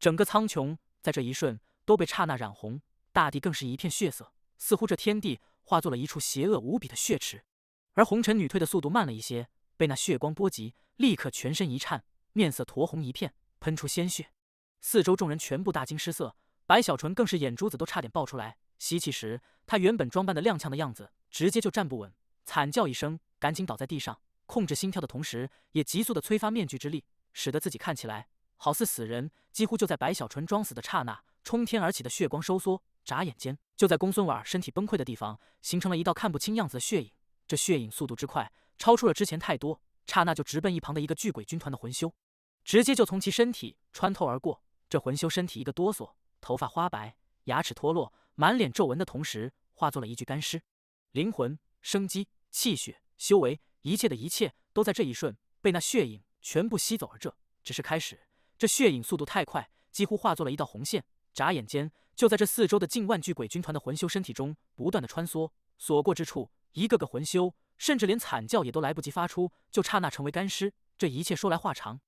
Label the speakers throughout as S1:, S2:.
S1: 整个苍穹在这一瞬都被刹那染红，大地更是一片血色，似乎这天地化作了一处邪恶无比的血池。而红尘女退的速度慢了一些，被那血光波及，立刻全身一颤，面色酡红一片，喷出鲜血。四周众人全部大惊失色，白小纯更是眼珠子都差点爆出来。吸气时，他原本装扮的踉跄的样子，直接就站不稳，惨叫一声，赶紧倒在地上，控制心跳的同时，也急速的催发面具之力，使得自己看起来好似死人。几乎就在白小纯装死的刹那，冲天而起的血光收缩，眨眼间就在公孙婉身体崩溃的地方，形成了一道看不清样子的血影。这血影速度之快，超出了之前太多，刹那就直奔一旁的一个巨鬼军团的魂修，直接就从其身体穿透而过。这魂修身体一个哆嗦，头发花白，牙齿脱落，满脸皱纹的同时，化作了一具干尸。灵魂、生机、气血、修为，一切的一切都在这一瞬被那血影全部吸走。而这只是开始，这血影速度太快，几乎化作了一道红线，眨眼间就在这四周的近万具鬼军团的魂修身体中不断的穿梭，所过之处，一个个魂修甚至连惨叫也都来不及发出，就刹那成为干尸。这一切说来话长，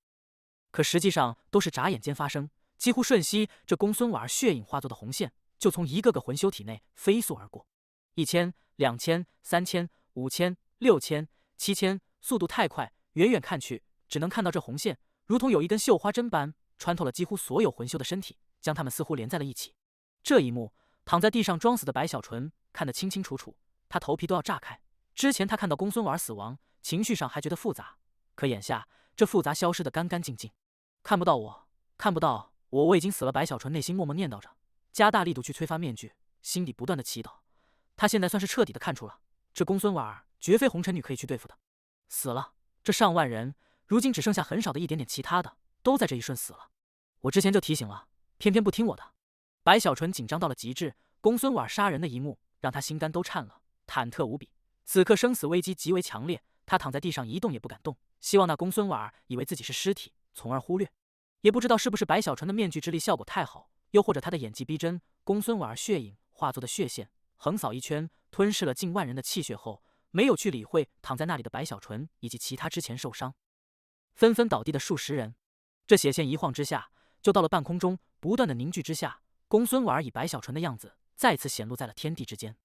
S1: 可实际上都是眨眼间发生，几乎瞬息，这公孙婉血影化作的红线就从一个个魂修体内飞速而过，1000、2000、3000、5000、6000、7000，速度太快，远远看去，只能看到这红线如同有一根绣花针般穿透了几乎所有魂修的身体，将他们似乎连在了一起。这一幕，躺在地上装死的白小纯看得清清楚楚，他头皮都要炸开。之前他看到公孙婉死亡，情绪上还觉得复杂，可眼下这复杂消失得干干净净。看不到我，看不到我已经死了。白小纯内心默默念叨着，加大力度去催发面具，心底不断的祈祷。他现在算是彻底的看出了，这公孙婉绝非红尘女可以去对付的。死了，这上万人如今只剩下很少的一点点，其他的都在这一瞬死了。我之前就提醒了，偏偏不听我的。白小纯紧张到了极致，公孙婉杀人的一幕让他心肝都颤了，忐忑无比。此刻生死危机极为强烈，他躺在地上一动也不敢动，希望那公孙婉以为自己是尸体，从而忽略。也不知道是不是白小纯的面具之力效果太好，又或者他的演技逼真，公孙婉血影化作的血线横扫一圈，吞噬了近万人的气血后，没有去理会躺在那里的白小纯以及其他之前受伤纷纷倒地的数十人。这血线一晃之下，就到了半空中，不断的凝聚之下，公孙婉以白小纯的样子再次显露在了天地之间。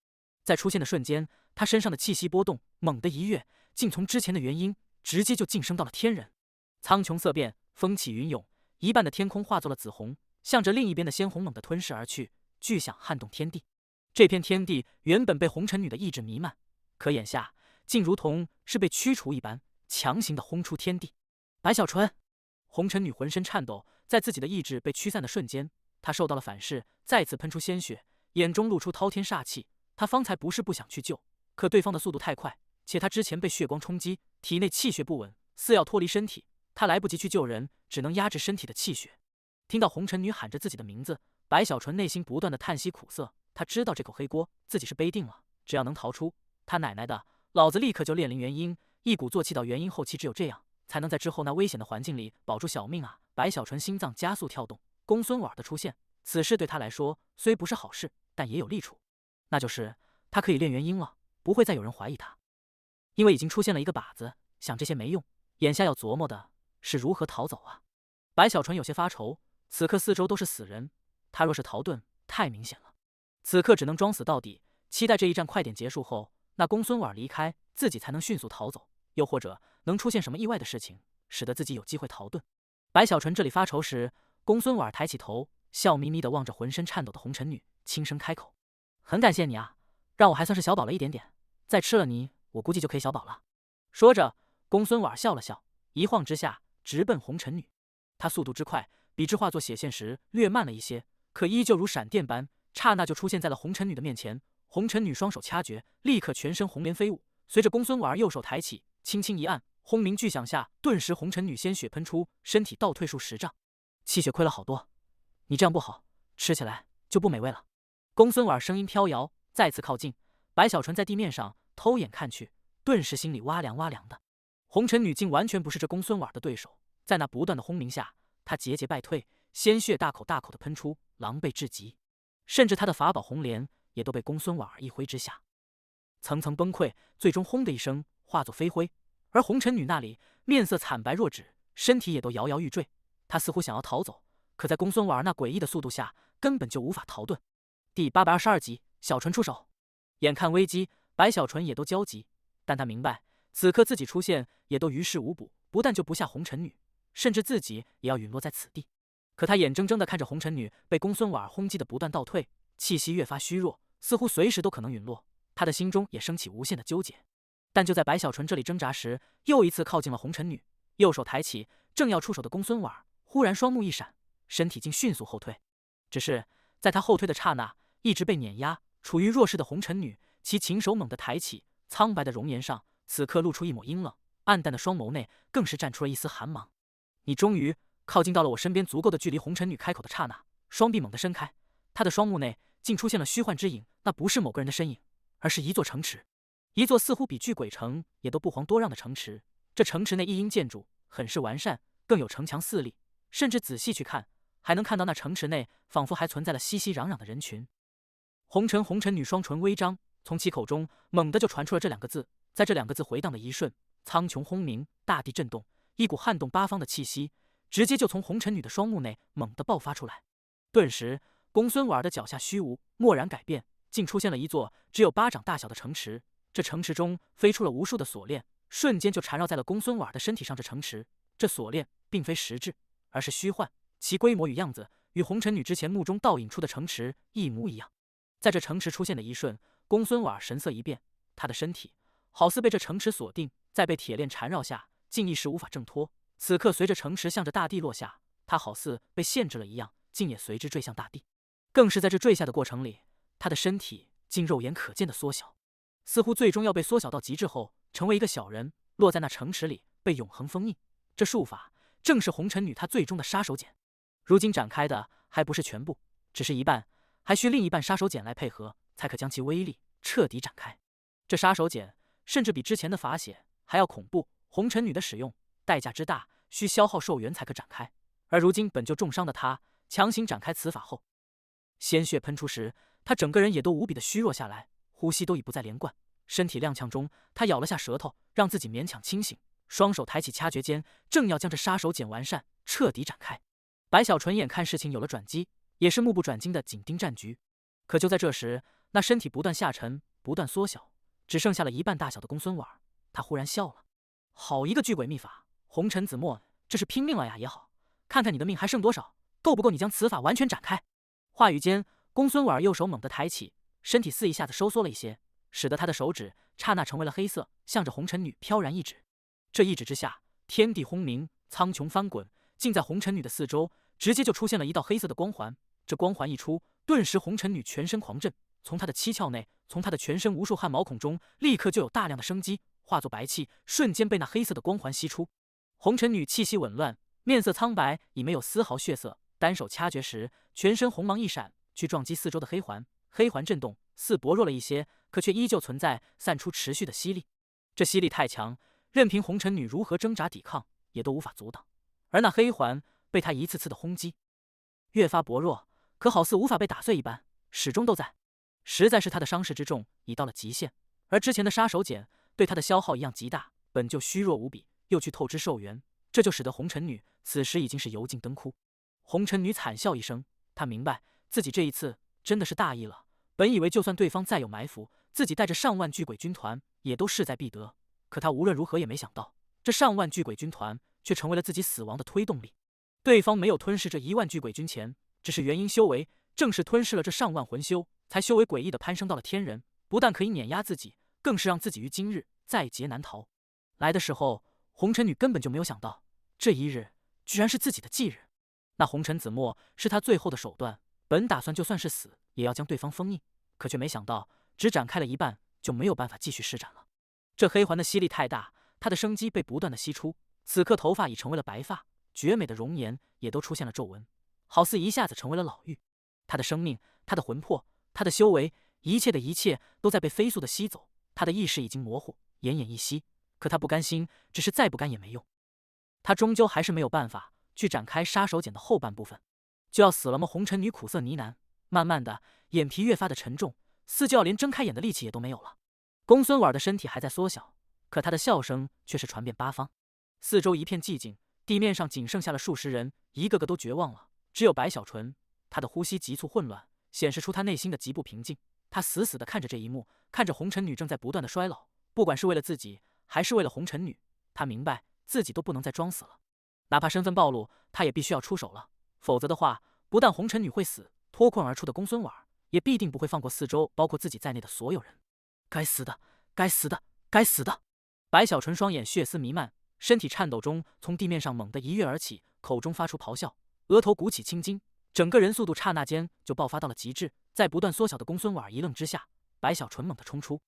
S1: 在出现的瞬间，他身上的气息波动，猛地一跃，竟从之前的元婴直接就晋升到了天人。苍穹色变，风起云涌，一半的天空化作了紫红，向着另一边的鲜红猛地吞噬而去，巨响撼动天地。这片天地原本被红尘女的意志弥漫，可眼下竟如同是被驱除一般，强行的轰出天地。白小纯，红尘女浑身颤抖，在自己的意志被驱散的瞬间，她受到了反噬，再次喷出鲜血，眼中露出滔天煞气。他方才不是不想去救，可对方的速度太快，且他之前被血光冲击，体内气血不稳，似要脱离身体。他来不及去救人，只能压制身体的气血。听到红尘女喊着自己的名字，白小纯内心不断的叹息苦涩。他知道这口黑锅自己是背定了，只要能逃出，他奶奶的，老子立刻就炼灵元婴，一鼓作气到元婴后期，只有这样才能在之后那危险的环境里保住小命啊！白小纯心脏加速跳动，公孙婉的出现，此事对他来说虽不是好事，但也有利处。那就是他可以炼元婴了，不会再有人怀疑他，因为已经出现了一个靶子。想这些没用，眼下要琢磨的是如何逃走啊！白小纯有些发愁，此刻四周都是死人，他若是逃遁，太明显了。此刻只能装死到底，期待这一战快点结束后，那公孙婉离开，自己才能迅速逃走，又或者能出现什么意外的事情，使得自己有机会逃遁。白小纯这里发愁时，公孙婉抬起头，笑眯眯地望着浑身颤抖的红尘女，轻声开口。很感谢你啊，让我还算是小饱了一点点，再吃了你，我估计就可以小饱了。说着，公孙婉笑了笑，一晃之下直奔红尘女。他速度之快，比之化作血线时略慢了一些，可依旧如闪电般，刹那就出现在了红尘女的面前。红尘女双手掐诀，立刻全身红莲飞舞，随着公孙婉右手抬起，轻轻一按，轰鸣巨响下，顿时红尘女鲜血喷出，身体倒退数10丈，气血亏了好多。你这样不好，吃起来就不美味了。公孙婉声音飘摇，再次靠近。白小纯在地面上偷眼看去，顿时心里哇凉哇凉的。红尘女竟完全不是这公孙婉的对手，在那不断的轰鸣下，她节节败退，鲜血大口大口的喷出，狼狈至极。甚至她的法宝红莲也都被公孙婉一挥之下层层崩溃，最终轰的一声化作飞灰。而红尘女那里面色惨白若纸，身体也都摇摇欲坠。她似乎想要逃走，可在公孙婉儿那诡异的速度下，根本就无法逃遁。第822集，小纯出手。眼看危机，白小纯也都焦急，但他明白，此刻自己出现也都于事无补，不但救不下红尘女，甚至自己也要陨落在此地。可他眼睁睁地看着红尘女被公孙婉儿轰击的不断倒退，气息越发虚弱，似乎随时都可能陨落。他的心中也升起无限的纠结。但就在白小纯这里挣扎时，又一次靠近了红尘女，右手抬起，正要出手的公孙婉儿忽然双目一闪，身体竟迅速后退。只是在他后退的刹那，一直被碾压、处于弱势的红尘女，其琴手猛地抬起，苍白的容颜上此刻露出一抹阴冷，暗淡的双眸内更是绽出了一丝寒芒。你终于靠近到了我身边足够的距离。红尘女开口的刹那，双臂猛地伸开，她的双目内竟出现了虚幻之影，那不是某个人的身影，而是一座城池，一座似乎比巨鬼城也都不遑多让的城池。这城池内一应建筑很是完善，更有城墙四立，甚至仔细去看，还能看到那城池内仿佛还存在了熙熙攘攘的人群。红尘女双唇微张，从其口中猛地就传出了这两个字。在这两个字回荡的一瞬，苍穹轰鸣，大地震动，一股撼动八方的气息直接就从红尘女的双目内猛地爆发出来。顿时，公孙婉儿的脚下虚无蓦然改变，竟出现了一座只有巴掌大小的城池。这城池中飞出了无数的锁链，瞬间就缠绕在了公孙婉儿的身体上。这锁链并非实质，而是虚幻，其规模与样子与红尘女之前目中倒影出的城池一模一样。在这城池出现的一瞬，公孙婉儿神色一变，她的身体好似被这城池锁定，在被铁链缠绕下，竟一时无法挣脱。此刻随着城池向着大地落下，她好似被限制了一样，竟也随之坠向大地。更是在这坠下的过程里，她的身体竟肉眼可见的缩小，似乎最终要被缩小到极致后，成为一个小人，落在那城池里，被永恒封印。这术法正是红尘女她最终的杀手锏。如今展开的还不是全部，只是一半，还需另一半杀手锏来配合，才可将其威力彻底展开。这杀手锏甚至比之前的法血还要恐怖，红尘女的使用代价之大，需消耗寿元才可展开。而如今本就重伤的她，强行展开此法后，鲜血喷出时，她整个人也都无比的虚弱下来，呼吸都已不再连贯。身体踉跄中，她咬了下舌头，让自己勉强清醒，双手抬起掐诀间，正要将这杀手锏完善彻底展开。白小纯眼看事情有了转机，也是目不转睛的紧盯战局。可就在这时，那身体不断下沉，不断缩小，只剩下了一半大小的公孙婉儿，他忽然笑了。好一个巨鬼秘法，红尘子墨，这是拼命了呀！也好，看看你的命还剩多少，够不够你将此法完全展开？话语间，公孙婉儿右手猛地抬起，身体似一下子收缩了一些，使得他的手指刹那成为了黑色，向着红尘女飘然一指。这一指之下，天地轰鸣，苍穹翻滚，竟在红尘女的四周直接就出现了一道黑色的光环。这光环一出，顿时红尘女全身狂震，从她的七窍内，从她的全身无数汗毛孔中，立刻就有大量的生机化作白气，瞬间被那黑色的光环吸出。红尘女气息紊乱，面色苍白，已没有丝毫血色，单手掐诀时，全身红芒一闪，去撞击四周的黑环。黑环震动，似薄弱了一些，可却依旧存在，散出持续的吸力。这吸力太强，任凭红尘女如何挣扎抵抗，也都无法阻挡。而那黑环被她一次次的轰击，越发薄弱，可好似无法被打碎一般，始终都在。实在是他的伤势之重已到了极限，而之前的杀手锏对他的消耗一样极大，本就虚弱无比，又去透支寿元，这就使得红尘女此时已经是油尽灯枯。红尘女惨笑一声，她明白自己这一次真的是大意了。本以为就算对方再有埋伏，自己带着上万巨鬼军团也都势在必得，可他无论如何也没想到，这上万巨鬼军团却成为了自己死亡的推动力。对方没有吞噬这1万巨鬼军前，只是元婴修为，正是吞噬了这上万魂修，才修为诡异的攀升到了天人，不但可以碾压自己，更是让自己于今日在劫难逃。来的时候，红尘女根本就没有想到，这一日居然是自己的忌日。那红尘子墨是他最后的手段，本打算就算是死，也要将对方封印，可却没想到只展开了一半，就没有办法继续施展了。这黑环的吸力太大，他的生机被不断的吸出，此刻头发已成为了白发，绝美的容颜也都出现了皱纹，好似一下子成为了老妪。他的生命，他的魂魄，他的修为，一切的一切都在被飞速的吸走。他的意识已经模糊，奄奄一息，可他不甘心，只是再不甘也没用。他终究还是没有办法去展开杀手锏的后半部分。就要死了吗？红尘女苦涩呢喃，慢慢的眼皮越发的沉重，似就要连睁开眼的力气也都没有了。公孙婉的身体还在缩小，可他的笑声却是传遍八方。四周一片寂静，地面上仅剩下了数十人，一个个都绝望了，只有白小纯，他的呼吸急促混乱，显示出他内心的极不平静。他死死地看着这一幕，看着红尘女正在不断的衰老，不管是为了自己，还是为了红尘女，他明白自己都不能再装死了，哪怕身份暴露，他也必须要出手了。否则的话，不但红尘女会死，脱困而出的公孙婉也必定不会放过四周包括自己在内的所有人。该死的，该死的，该死的！白小纯双眼血丝弥漫，身体颤抖中从地面上猛地一跃而起，口中发出咆哮，额头鼓起青筋，整个人速度刹那间就爆发到了极致。在不断缩小的公孙婉一愣之下，白小纯猛地冲出。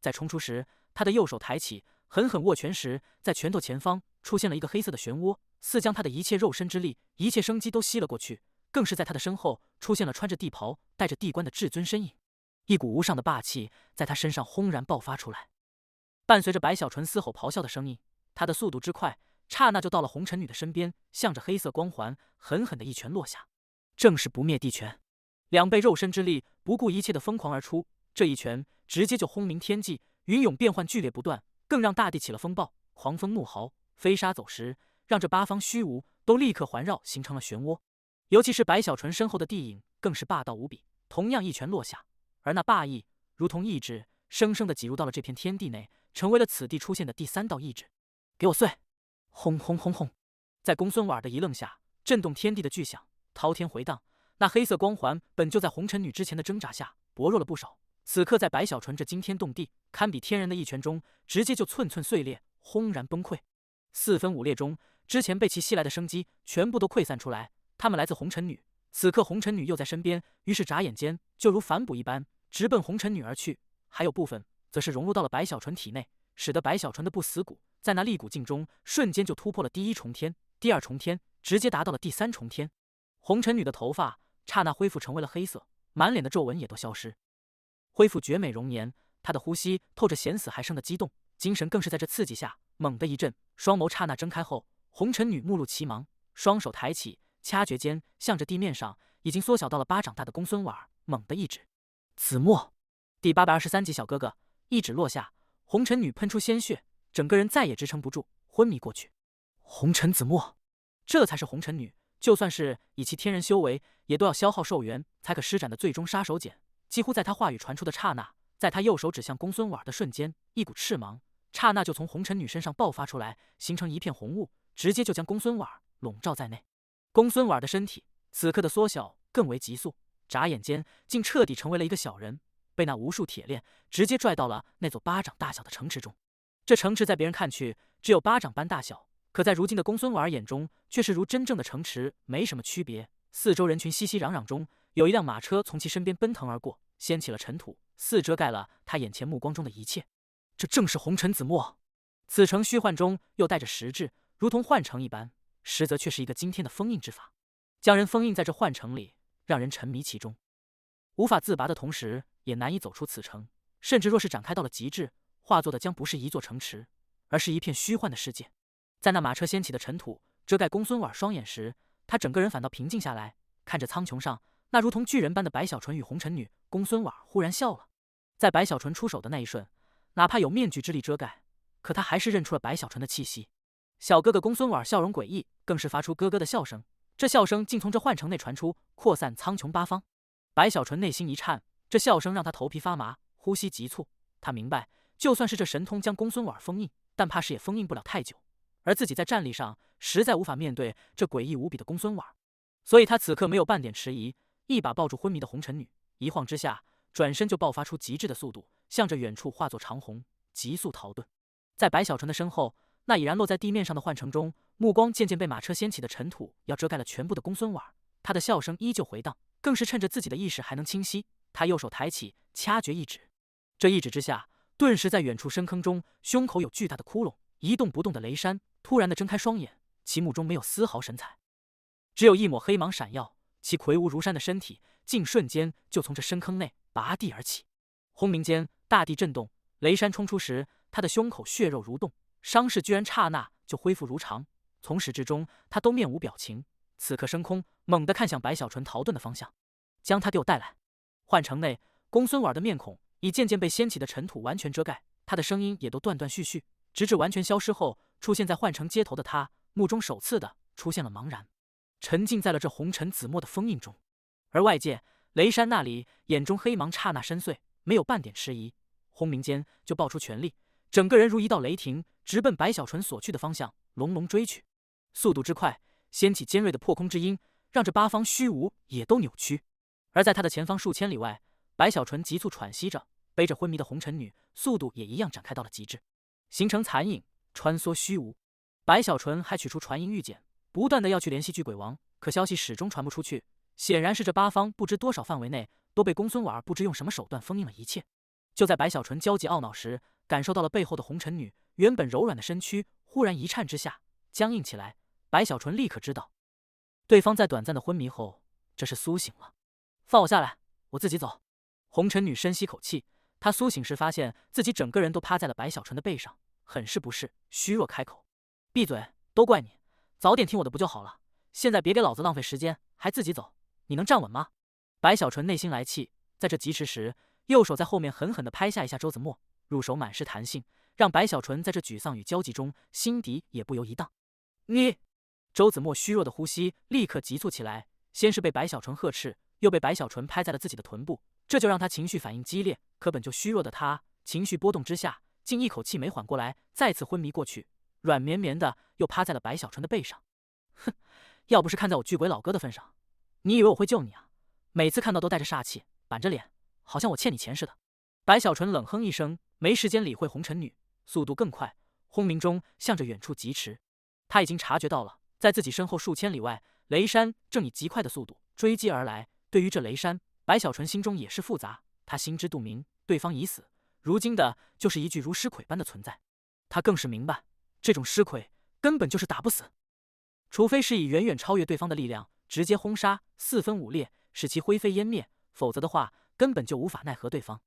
S1: 在冲出时，他的右手抬起，狠狠握拳时，在拳头前方出现了一个黑色的漩涡，似将他的一切肉身之力、一切生机都吸了过去。更是在他的身后出现了穿着地袍、带着地冠的至尊身影，一股无上的霸气在他身上轰然爆发出来。伴随着白小纯嘶吼咆哮的声音，他的速度之快，刹那就到了红尘女的身边，向着黑色光环狠狠的一拳落下，正是不灭地拳。2倍肉身之力不顾一切的疯狂而出，这一拳直接就轰鸣天际，云涌变幻剧烈不断，更让大地起了风暴，狂风怒号，飞沙走石，让这8方虚无都立刻环绕形成了漩涡。尤其是白小纯身后的地影更是霸道无比，同样一拳落下，而那霸意如同意志，生生的挤入到了这片天地内，成为了此地出现的第3道意志。给我碎！轰轰轰轰！在公孙婉的一愣下，震动天地的巨响滔天回荡，那黑色光环本就在红尘女之前的挣扎下薄弱了不少，此刻在白小纯这惊天动地、堪比天人的一拳中，直接就寸寸碎裂，轰然崩溃。4分5裂中，之前被其吸来的生机全部都溃散出来。他们来自红尘女，此刻红尘女又在身边，于是眨眼间就如反哺一般，直奔红尘女而去。还有部分则是融入到了白小纯体内，使得白小纯的不死骨在那力骨境中瞬间就突破了第1重天、第2重天，直接达到了第3重天。红尘女的头发刹那恢复成为了黑色，满脸的皱纹也都消失，恢复绝美容颜。她的呼吸透着险死还生的激动，精神更是在这刺激下猛地一震，双眸刹那睁开后，红尘女目露奇芒，双手抬起，掐诀间向着地面上已经缩小到了巴掌大的公孙婉猛地一指。子墨！第823集小哥哥一指落下，红尘女喷出鲜血，整个人再也支撑不住，昏迷过去。红尘子墨，这才是红尘女，就算是以其天人修为，也都要消耗寿元才可施展的最终杀手锏。几乎在他话语传出的刹那，在他右手指向公孙婉的瞬间，一股赤芒刹那就从红尘女身上爆发出来，形成一片红雾，直接就将公孙婉笼罩在内。公孙婉的身体此刻的缩小更为急速，眨眼间竟彻底成为了一个小人，被那无数铁链直接拽到了那座巴掌大小的城池中。这城池在别人看去只有巴掌般大小，可在如今的公孙婉眼中，却是如真正的城池没什么区别。四周人群熙熙攘攘中，有一辆马车从其身边奔腾而过，掀起了尘土，似遮盖了他眼前目光中的一切。这正是红尘子墨。此城虚幻中又带着实质，如同幻城一般，实则却是一个惊天的封印之法，将人封印在这幻城里，让人沉迷其中，无法自拔的同时，也难以走出此城。甚至若是展开到了极致，化作的将不是一座城池，而是一片虚幻的世界。在那马车掀起的尘土遮盖公孙婉双眼时，他整个人反倒平静下来，看着苍穹上那如同巨人般的白小纯与红尘女，公孙婉忽然笑了。在白小纯出手的那一瞬，哪怕有面具之力遮盖，可他还是认出了白小纯的气息。小哥哥公孙婉笑容诡异，更是发出咯咯的笑声，这笑声竟从这幻城内传出，扩散苍穹八方。白小纯内心一颤，这笑声让他头皮发麻，呼吸急促。他明白，就算是这神通将公孙婉封印，但怕是也封印不了太久，而自己在战力上实在无法面对这诡异无比的公孙婉，所以他此刻没有半点迟疑，一把抱住昏迷的红尘女，一晃之下，转身就爆发出极致的速度，向着远处化作长虹，急速逃遁。在白小纯的身后，那已然落在地面上的幻城中，目光渐渐被马车掀起的尘土要遮盖了全部的公孙婉，他的笑声依旧回荡，更是趁着自己的意识还能清晰，他右手抬起，掐诀一指。这一指之下，顿时在远处深坑中，胸口有巨大的窟窿，一动不动的雷山突然的睁开双眼，其目中没有丝毫神采，只有一抹黑芒闪耀，其魁梧如山的身体竟瞬间就从这深坑内拔地而起。轰鸣间，大地震动，雷山冲出时，他的胸口血肉蠕动，伤势居然刹那就恢复如常。从始至终，他都面无表情。此刻升空，猛地看向白小纯逃遁的方向，将他给我带来。幻城内，公孙婉的面孔已渐渐被掀起的尘土完全遮盖，他的声音也都断断续续，直至完全消失后，出现在幻城街头的他，目中首次的出现了茫然。沉浸在了这红尘紫墨的封印中。而外界，雷山那里眼中黑芒刹那深邃，没有半点迟疑，轰鸣间就爆出全力，整个人如一道雷霆，直奔白小纯所去的方向隆隆追去。速度之快，掀起尖锐的破空之音，让这八方虚无也都扭曲。而在他的前方数千里外，白小纯急促喘息着，背着昏迷的红尘女，速度也一样展开到了极致，形成残影，穿梭虚无。白小纯还取出传音玉简，不断的要去联系巨鬼王，可消息始终传不出去。显然是这八方不知多少范围内都被公孙婉儿不知用什么手段封印了一切。就在白小纯焦急懊恼时，感受到了背后的红尘女原本柔软的身躯忽然一颤之下僵硬起来。白小纯立刻知道，对方在短暂的昏迷后，这是苏醒了。放我下来，我自己走。红尘女深吸口气，她苏醒时发现自己整个人都趴在了白小纯的背上，很是不适，虚弱开口：“闭嘴，都怪你，早点听我的不就好了？现在别给老子浪费时间，还自己走。你能站稳吗？”白小纯内心来气，在这疾驰时，右手在后面狠狠地拍下一下周子墨，入手满是弹性，让白小纯在这沮丧与焦急中，心底也不由一荡。你！周子墨虚弱的呼吸立刻急促起来，先是被白小纯呵斥，又被白小纯拍在了自己的臀部，这就让他情绪反应激烈。可本就虚弱的他，情绪波动之下，竟一口气没缓过来，再次昏迷过去，软绵绵的又趴在了白小纯的背上。哼，要不是看在我巨鬼老哥的份上，你以为我会救你啊？每次看到都带着煞气，板着脸，好像我欠你钱似的。白小纯冷哼一声，没时间理会红尘女，速度更快，轰鸣中向着远处疾驰。他已经察觉到了，在自己身后数千里外，雷山正以极快的速度追击而来。对于这雷山，白小纯心中也是复杂。他心知肚明，对方已死，如今的就是一具如尸鬼般的存在。他更是明白，这种尸鬼根本就是打不死，除非是以远远超越对方的力量直接轰杀，四分五裂，使其灰飞烟灭，否则的话根本就无法奈何对方。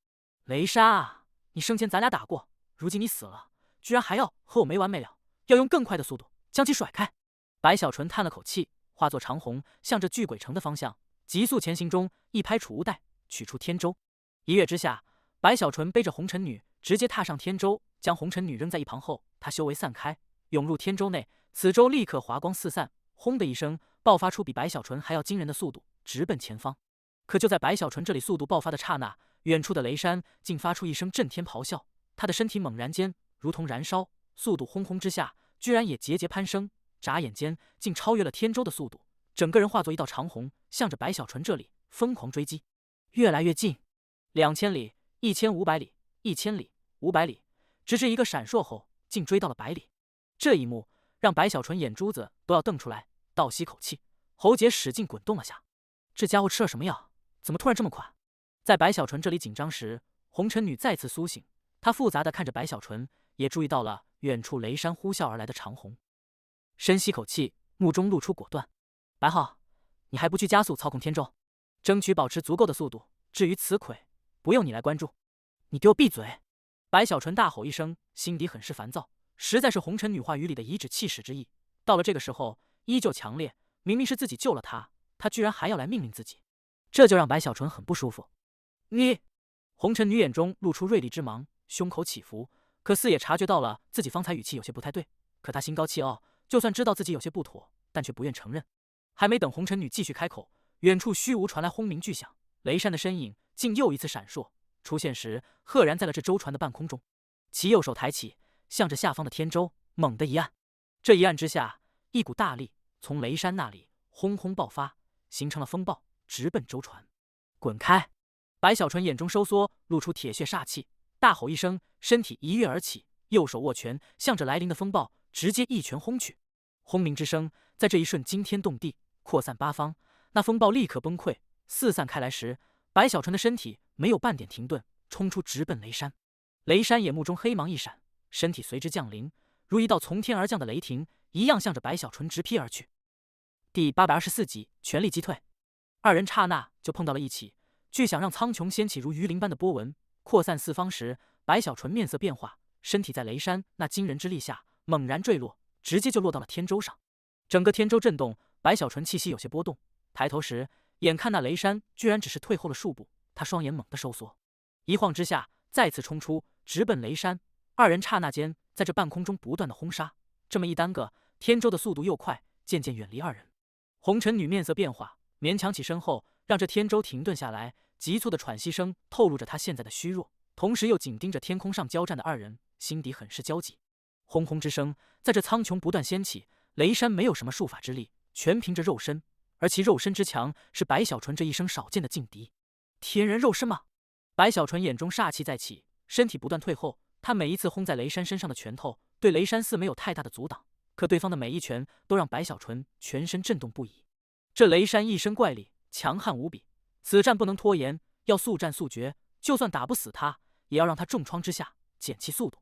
S1: 雷莎啊，你生前咱俩打过，如今你死了，居然还要和我没完没了，要用更快的速度将其甩开。白小纯叹了口气，化作长虹，向着巨鬼城的方向急速前行中，一拍储物袋，取出天舟。一跃之下，白小纯背着红尘女直接踏上天舟，将红尘女扔在一旁后，他修为散开，涌入天舟内。此舟立刻华光四散，轰的一声爆发出比白小纯还要惊人的速度，直奔前方。可就在白小纯这里速度爆发的刹那，远处的雷山竟发出一声震天咆哮，他的身体猛然间如同燃烧，速度轰轰之下，居然也节节攀升，眨眼间竟超越了天舟的速度，整个人化作一道长虹，向着白小纯这里疯狂追击，越来越近。2000里、1500里、1000里、500里，直至一个闪烁后，竟追到了100里。这一幕让白小纯眼珠子都要瞪出来，倒吸口气，喉结使劲滚动了下。这家伙吃了什么药？怎么突然这么快？在白小纯这里紧张时，红尘女再次苏醒，她复杂的看着白小纯，也注意到了远处雷山呼啸而来的长虹。深吸口气，目中露出果断。白浩，你还不去加速操控天舟，争取保持足够的速度。至于此魁，不用你来关注。你给我闭嘴！白小纯大吼一声，心底很是烦躁，实在是红尘女话语里的颐指气使之意。到了这个时候，依旧强烈，明明是自己救了他，他居然还要来命令自己，这就让白小纯很不舒服。你！红尘女眼中露出锐利之芒，胸口起伏，可似也察觉到了自己方才语气有些不太对。可他心高气傲，就算知道自己有些不妥，但却不愿承认。还没等红尘女继续开口，远处虚无传来轰鸣巨响，雷山的身影竟又一次闪烁，出现时赫然在了这舟船的半空中。其右手抬起，向着下方的天舟猛地一按，这一按之下，一股大力从雷山那里轰轰爆发，形成了风暴，直奔舟船。滚开！白小纯眼中收缩，露出铁血煞气，大吼一声，身体一跃而起，右手握拳，向着来临的风暴直接一拳轰去。轰鸣之声在这一瞬惊天动地，扩散八方。那风暴立刻崩溃，四散开来时，白小纯的身体没有半点停顿，冲出直奔雷山。雷山眼目中黑芒一闪，身体随之降临，如一道从天而降的雷霆一样，向着白小纯直劈而去。第824集全力击退。二人刹那就碰到了一起，巨响让苍穹掀起如鱼鳞般的波纹，扩散四方时，白小纯面色变化，身体在雷山那惊人之力下猛然坠落，直接就落到了天舟上。整个天舟震动，白小纯气息有些波动，抬头时，眼看那雷山居然只是退后了数步，他双眼猛地收缩，一晃之下再次冲出，直奔雷山。二人刹那间在这半空中不断的轰杀，这么一耽搁，天舟的速度又快，渐渐远离二人。红尘女面色变化，勉强起身后，让这天舟停顿下来，急促的喘息声透露着她现在的虚弱，同时又紧盯着天空上交战的二人，心底很是焦急。轰轰之声在这苍穹不断掀起，雷山没有什么术法之力，全凭着肉身，而其肉身之强是白小纯这一生少见的劲敌。天人肉身吗？白小纯眼中煞气再起，身体不断退后。他每一次轰在雷山身上的拳头，对雷山似没有太大的阻挡，可对方的每一拳都让白小纯全身震动不已。这雷山一身怪力，强悍无比，此战不能拖延，要速战速决。就算打不死他，也要让他重创之下减其速度。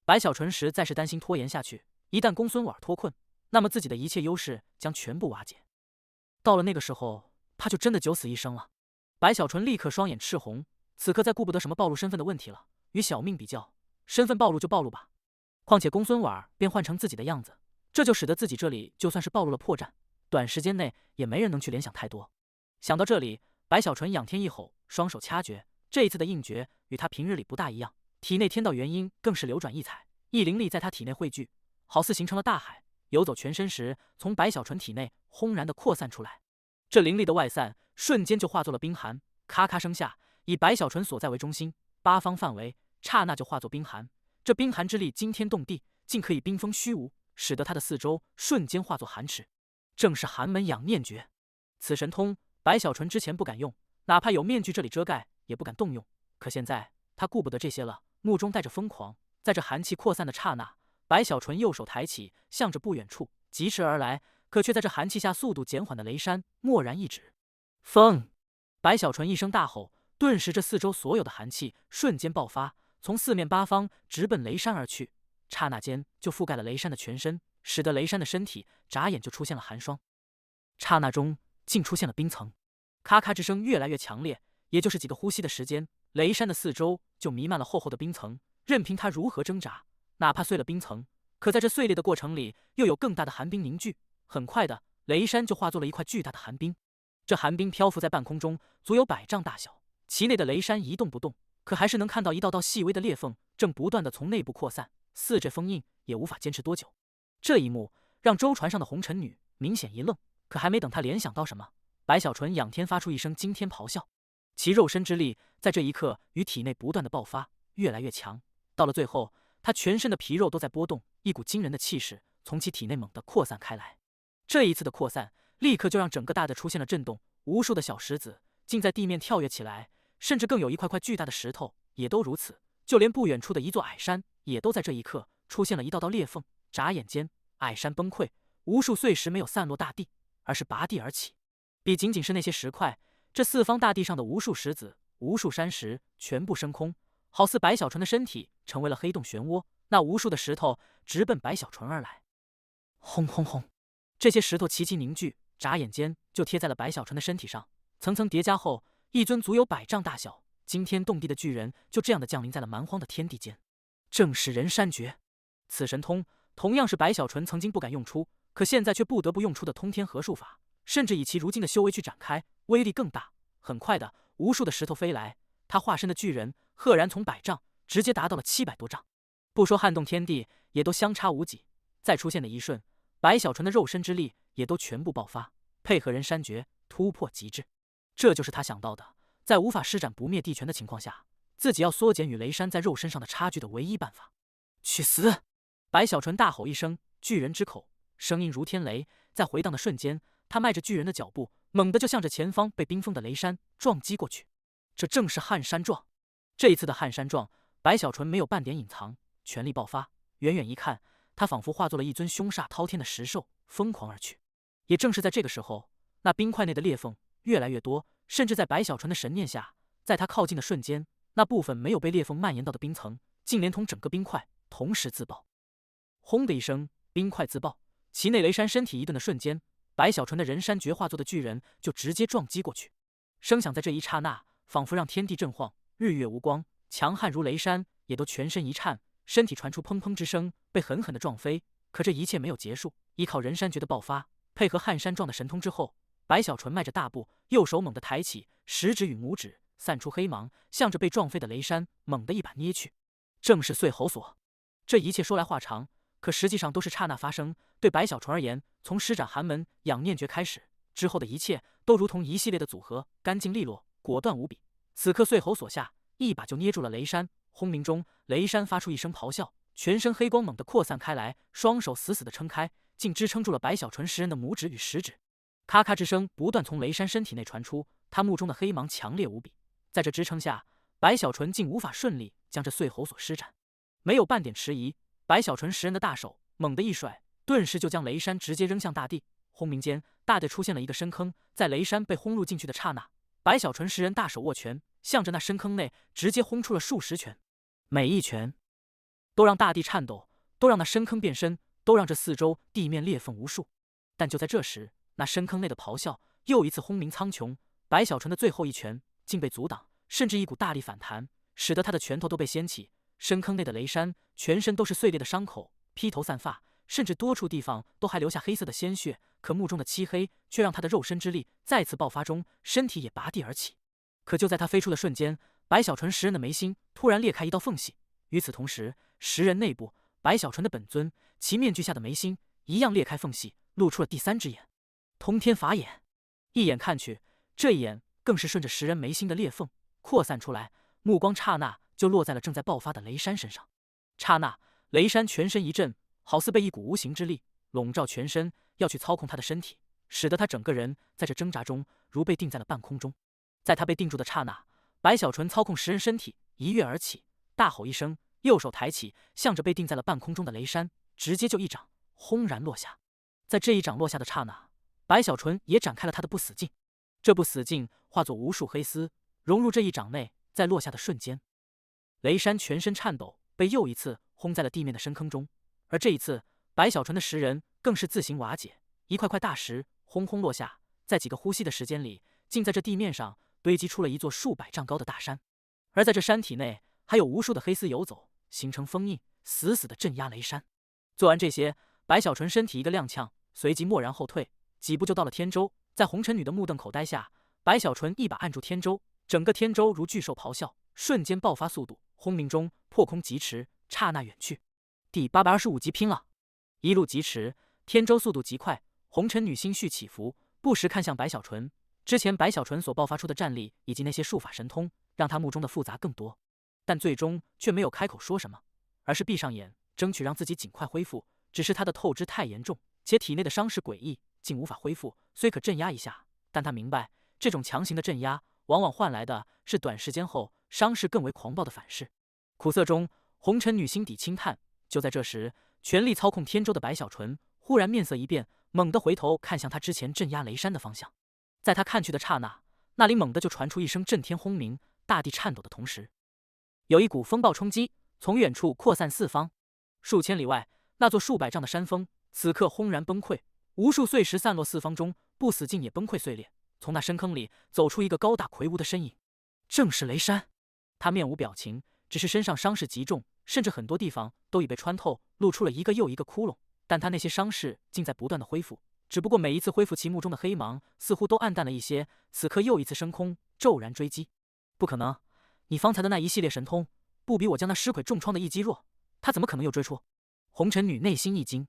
S1: 白小纯实在是担心拖延下去，一旦公孙婉脱困，那么自己的一切优势将全部瓦解。到了那个时候，他就真的九死一生了。白小纯立刻双眼赤红，此刻再顾不得什么暴露身份的问题了，与小命比较，身份暴露就暴露吧。况且公孙婉便换成自己的样子，这就使得自己这里就算是暴露了破绽，短时间内也没人能去联想太多。想到这里，白小纯仰天一吼，双手掐诀。这一次的应诀与他平日里不大一样，体内天道元婴更是流转异彩，一灵力在他体内汇聚，好似形成了大海，游走全身时，从白小纯体内轰然的扩散出来。这灵力的外散，瞬间就化作了冰寒，咔咔声下，以白小纯所在为中心，八方范围刹那就化作冰寒。这冰寒之力惊天动地，竟可以冰封虚无，使得他的四周瞬间化作寒池，正是寒门养念诀。此神通，白小纯之前不敢用，哪怕有面具这里遮盖，也不敢动用。可现在他顾不得这些了，目中带着疯狂。在这寒气扩散的刹那，白小纯右手抬起，向着不远处疾驰而来，可却在这寒气下速度减缓的雷山蓦然一指，风！白小纯一声大吼，顿时这四周所有的寒气瞬间爆发，从四面八方直奔雷山而去，刹那间就覆盖了雷山的全身，使得雷山的身体眨眼就出现了寒霜，刹那中竟出现了冰层。咔咔之声越来越强烈，也就是几个呼吸的时间，雷山的四周就弥漫了厚厚的冰层，任凭他如何挣扎，哪怕碎了冰层，可在这碎裂的过程里，又有更大的寒冰凝聚。很快的，雷山就化作了一块巨大的寒冰。这寒冰漂浮在半空中，足有100丈大小，其内的雷山一动不动，可还是能看到一道道细微的裂缝，正不断的从内部扩散，似这封印也无法坚持多久。这一幕让舟船上的红尘女明显一愣，可还没等她联想到什么，白小纯仰天发出一声惊天咆哮，其肉身之力在这一刻与体内不断的爆发，越来越强。到了最后，他全身的皮肉都在波动，一股惊人的气势从其体内猛地扩散开来。这一次的扩散，立刻就让整个大地出现了震动，无数的小石子竟在地面跳跃起来，甚至更有一块块巨大的石头也都如此。就连不远处的一座矮山，也都在这一刻出现了一道道裂缝。眨眼间，矮山崩溃，无数碎石没有散落大地，而是拔地而起。比仅仅是那些石块，这四方大地上的无数石子、无数山石全部升空，好似白小纯的身体成为了黑洞漩涡，那无数的石头直奔白小纯而来。轰轰轰！这些石头齐齐凝聚，眨眼间就贴在了白小纯的身体上，层层叠加后，一尊足有100丈大小、惊天动地的巨人就这样的降临在了蛮荒的天地间。正是人山诀，此神通同样是白小纯曾经不敢用出，可现在却不得不用出的通天河术法，甚至以其如今的修为去展开，威力更大。很快的，无数的石头飞来，他化身的巨人赫然从100丈直接达到了700多丈，不说撼动天地，也都相差无几。再出现的一瞬，白小纯的肉身之力也都全部爆发，配合人山诀突破极致。这就是他想到的，在无法施展不灭地拳的情况下，自己要缩减与雷山在肉身上的差距的唯一办法。去死！白小纯大吼一声，巨人之口，声音如天雷，在回荡的瞬间，他迈着巨人的脚步，猛地就向着前方被冰封的雷山撞击过去。这正是撼山撞。这一次的撼山撞，白小纯没有半点隐藏，全力爆发。远远一看，他仿佛化作了一尊凶煞滔天的石兽，疯狂而去。也正是在这个时候，那冰块内的裂缝越来越多，甚至在白小纯的神念下，在他靠近的瞬间，那部分没有被裂缝蔓延到的冰层，竟连同整个冰块同时自爆。轰的一声，冰块自爆，其内雷山身体一顿的瞬间，白小纯的人山诀化作的巨人就直接撞击过去。声响在这一刹那，仿佛让天地震晃，日月无光，强悍如雷山也都全身一颤，身体传出砰砰之声，被狠狠地撞飞。可这一切没有结束，依靠人山诀的爆发，配合撼山撞的神通之后，白小纯迈着大步，右手猛地抬起，食指与拇指散出黑芒，向着被撞飞的雷山猛地一把捏去。正是碎喉锁。这一切说来话长，可实际上都是刹那发生。对白小纯而言，从施展寒门养念诀开始，之后的一切都如同一系列的组合，干净利落，果断无比。此刻碎喉所下，一把就捏住了雷山。轰鸣中，雷山发出一声咆哮，全身黑光猛地扩散开来，双手死死地撑开，竟支撑住了白小纯10人的拇指与食指。咔咔之声不断从雷山身体内传出，他目中的黑芒强烈无比。在这支撑下，白小纯竟无法顺利将这碎喉所施展。没有半点迟疑，白小纯10人的大手猛地一甩，顿时就将雷山直接扔向大地。轰鸣间，大地出现了一个深坑，在雷山被轰入进去的刹那，白小纯10人大手握拳，向着那深坑内直接轰出了数十拳，每一拳都让大地颤抖，都让那深坑变深，都让这四周地面裂缝无数。但就在这时，那深坑内的咆哮又一次轰鸣苍穹，白小纯的最后一拳竟被阻挡，甚至一股大力反弹，使得他的拳头都被掀起。深坑内的雷山全身都是碎裂的伤口，披头散发，甚至多处地方都还留下黑色的鲜血。可目中的漆黑却让他的肉身之力再次爆发中，身体也拔地而起。可就在他飞出的瞬间，白小纯10人的眉心突然裂开一道缝隙。与此同时，10人内部，白小纯的本尊其面具下的眉心一样裂开缝隙，露出了第3只眼——通天法眼。一眼看去，这一眼更是顺着10人眉心的裂缝扩散出来，目光刹那就落在了正在爆发的雷山身上。刹那，雷山全身一震，好似被一股无形之力笼罩全身，要去操控他的身体，使得他整个人在这挣扎中如被定在了半空中。在他被定住的刹那，白小纯操控10人身体一跃而起，大吼一声，右手抬起，向着被定在了半空中的雷山直接就一掌轰然落下。在这一掌落下的刹那，白小纯也展开了他的不死劲，这不死劲化作无数黑丝融入这一掌内。在落下的瞬间，雷山全身颤抖，被又一次轰在了地面的深坑中。而这一次，白小纯的10人更是自行瓦解，一块块大石轰轰落下，在几个呼吸的时间里，竟在这地面上堆积出了一座数百丈高的大山。而在这山体内，还有无数的黑丝游走，形成封印，死死地镇压雷山。做完这些，白小纯身体一个踉跄，随即蓦然后退，几步就到了天舟。在红尘女的目瞪口呆下，白小纯一把按住天舟，整个天舟如巨兽咆哮，瞬间爆发速度，轰鸣中破空疾驰，刹那远去。第825集拼了！一路疾驰，天舟速度极快，红尘女心绪起伏，不时看向白小纯。之前白小纯所爆发出的战力以及那些术法神通，让他目中的复杂更多，但最终却没有开口说什么，而是闭上眼，争取让自己尽快恢复。只是他的透支太严重，且体内的伤势诡异，竟无法恢复。虽可镇压一下，但他明白，这种强行的镇压往往换来的是短时间后伤势更为狂暴的反噬。苦涩中，红尘女心底轻叹。就在这时，全力操控天舟的白小纯忽然面色一变，猛地回头看向他之前镇压雷山的方向。在他看去的刹那，那里猛地就传出一声震天轰鸣，大地颤抖的同时，有一股风暴冲击从远处扩散四方。数千里外，那座数百丈的山峰此刻轰然崩溃，无数碎石散落四方中，不死境也崩溃碎裂。从那深坑里走出一个高大魁梧的身影，正是雷山。他面无表情，只是身上伤势极重，甚至很多地方都已被穿透，露出了一个又一个窟窿。但他那些伤势竟在不断的恢复，只不过每一次恢复，其目中的黑芒似乎都暗淡了一些。此刻又一次升空，骤然追击。不可能，你方才的那一系列神通，不比我将那尸鬼重创的一击弱，他怎么可能有追出？红尘女内心一惊。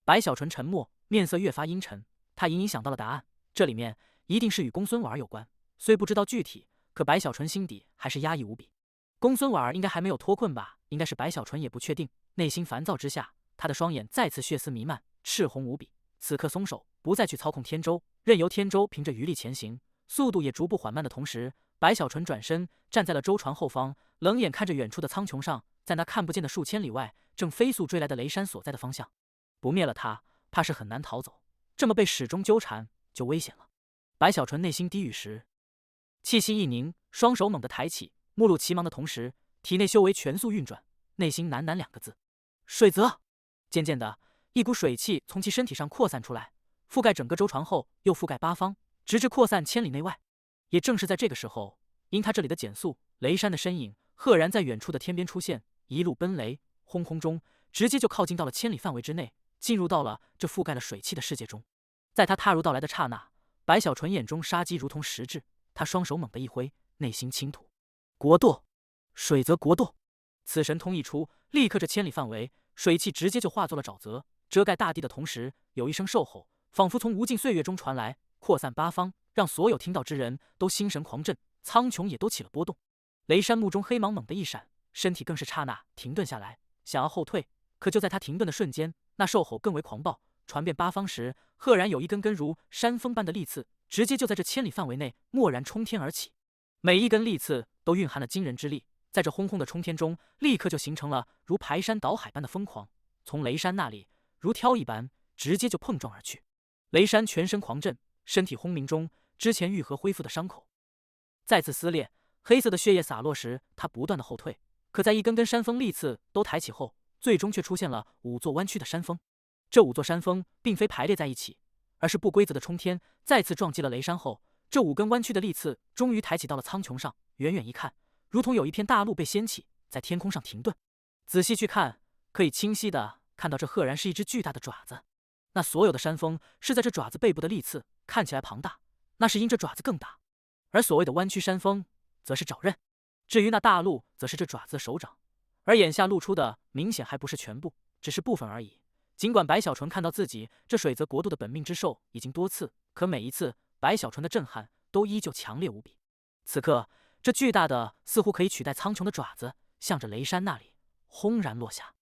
S1: 白小纯沉默，面色越发阴沉。他隐隐想到了答案，这里面一定是与公孙婉儿有关。虽不知道具体，可白小纯心底还是压抑无比。公孙婉儿应该还没有脱困吧？应该是白小纯也不确定。内心烦躁之下，他的双眼再次血丝弥漫，赤红无比。此刻松手，不再去操控天舟，任由天舟凭着余力前行，速度也逐步缓慢的同时，白小纯转身站在了舟船后方，冷眼看着远处的苍穹上，在那看不见的数千里外，正飞速追来的雷山所在的方向。不灭了他，怕是很难逃走。这么被始终纠缠，就危险了。白小纯内心低语时，气息一凝，双手猛地抬起，目露其芒的同时，体内修为全速运转，内心喃喃2个字：水泽。渐渐的，一股水气从其身体上扩散出来，覆盖整个舟船后，又覆盖八方，直至扩散千里内外。也正是在这个时候，因他这里的减速，雷山的身影赫然在远处的天边出现，一路奔雷，轰轰中，直接就靠近到了千里范围之内，进入到了这覆盖了水汽的世界中。在他踏入到来的刹那，白小纯眼中杀机如同实质，他双手猛地一挥，内心倾吐国舵，水泽国舵。此神通一出，立刻这千里范围水汽直接就化作了沼泽，遮盖大地的同时，有一声兽吼，仿佛从无尽岁月中传来，扩散八方，让所有听到之人都心神狂震，苍穹也都起了波动。雷山目中黑芒猛地一闪，身体更是刹那停顿下来，想要后退。可就在他停顿的瞬间，那兽吼更为狂暴，传遍八方时，赫然有一根根如山峰般的利刺，直接就在这千里范围内蓦然冲天而起。每一根利刺都蕴含了惊人之力，在这轰轰的冲天中，立刻就形成了如排山倒海般的疯狂，从雷山那里如挑一般，直接就碰撞而去。雷山全身狂震，身体轰鸣中，之前愈合恢复的伤口再次撕裂，黑色的血液洒落时，他不断的后退。可在一根根山峰利刺都抬起后，最终却出现了5座弯曲的山峰。这5座山峰并非排列在一起，而是不规则的冲天，再次撞击了雷山后，这5根弯曲的利刺终于抬起到了苍穹上。远远一看，如同有一片大陆被掀起，在天空上停顿。仔细去看，可以清晰的看到这赫然是一只巨大的爪子。那所有的山峰是在这爪子背部的利刺看起来庞大，那是因这爪子更大。而所谓的弯曲山峰则是爪刃，至于那大陆则是这爪子的手掌。而眼下露出的明显还不是全部，只是部分而已。尽管白小纯看到自己这水泽国度的本命之兽已经多次，可每一次白小纯的震撼都依旧强烈无比。此刻，这巨大的似乎可以取代苍穹的爪子，向着雷山那里轰然落下。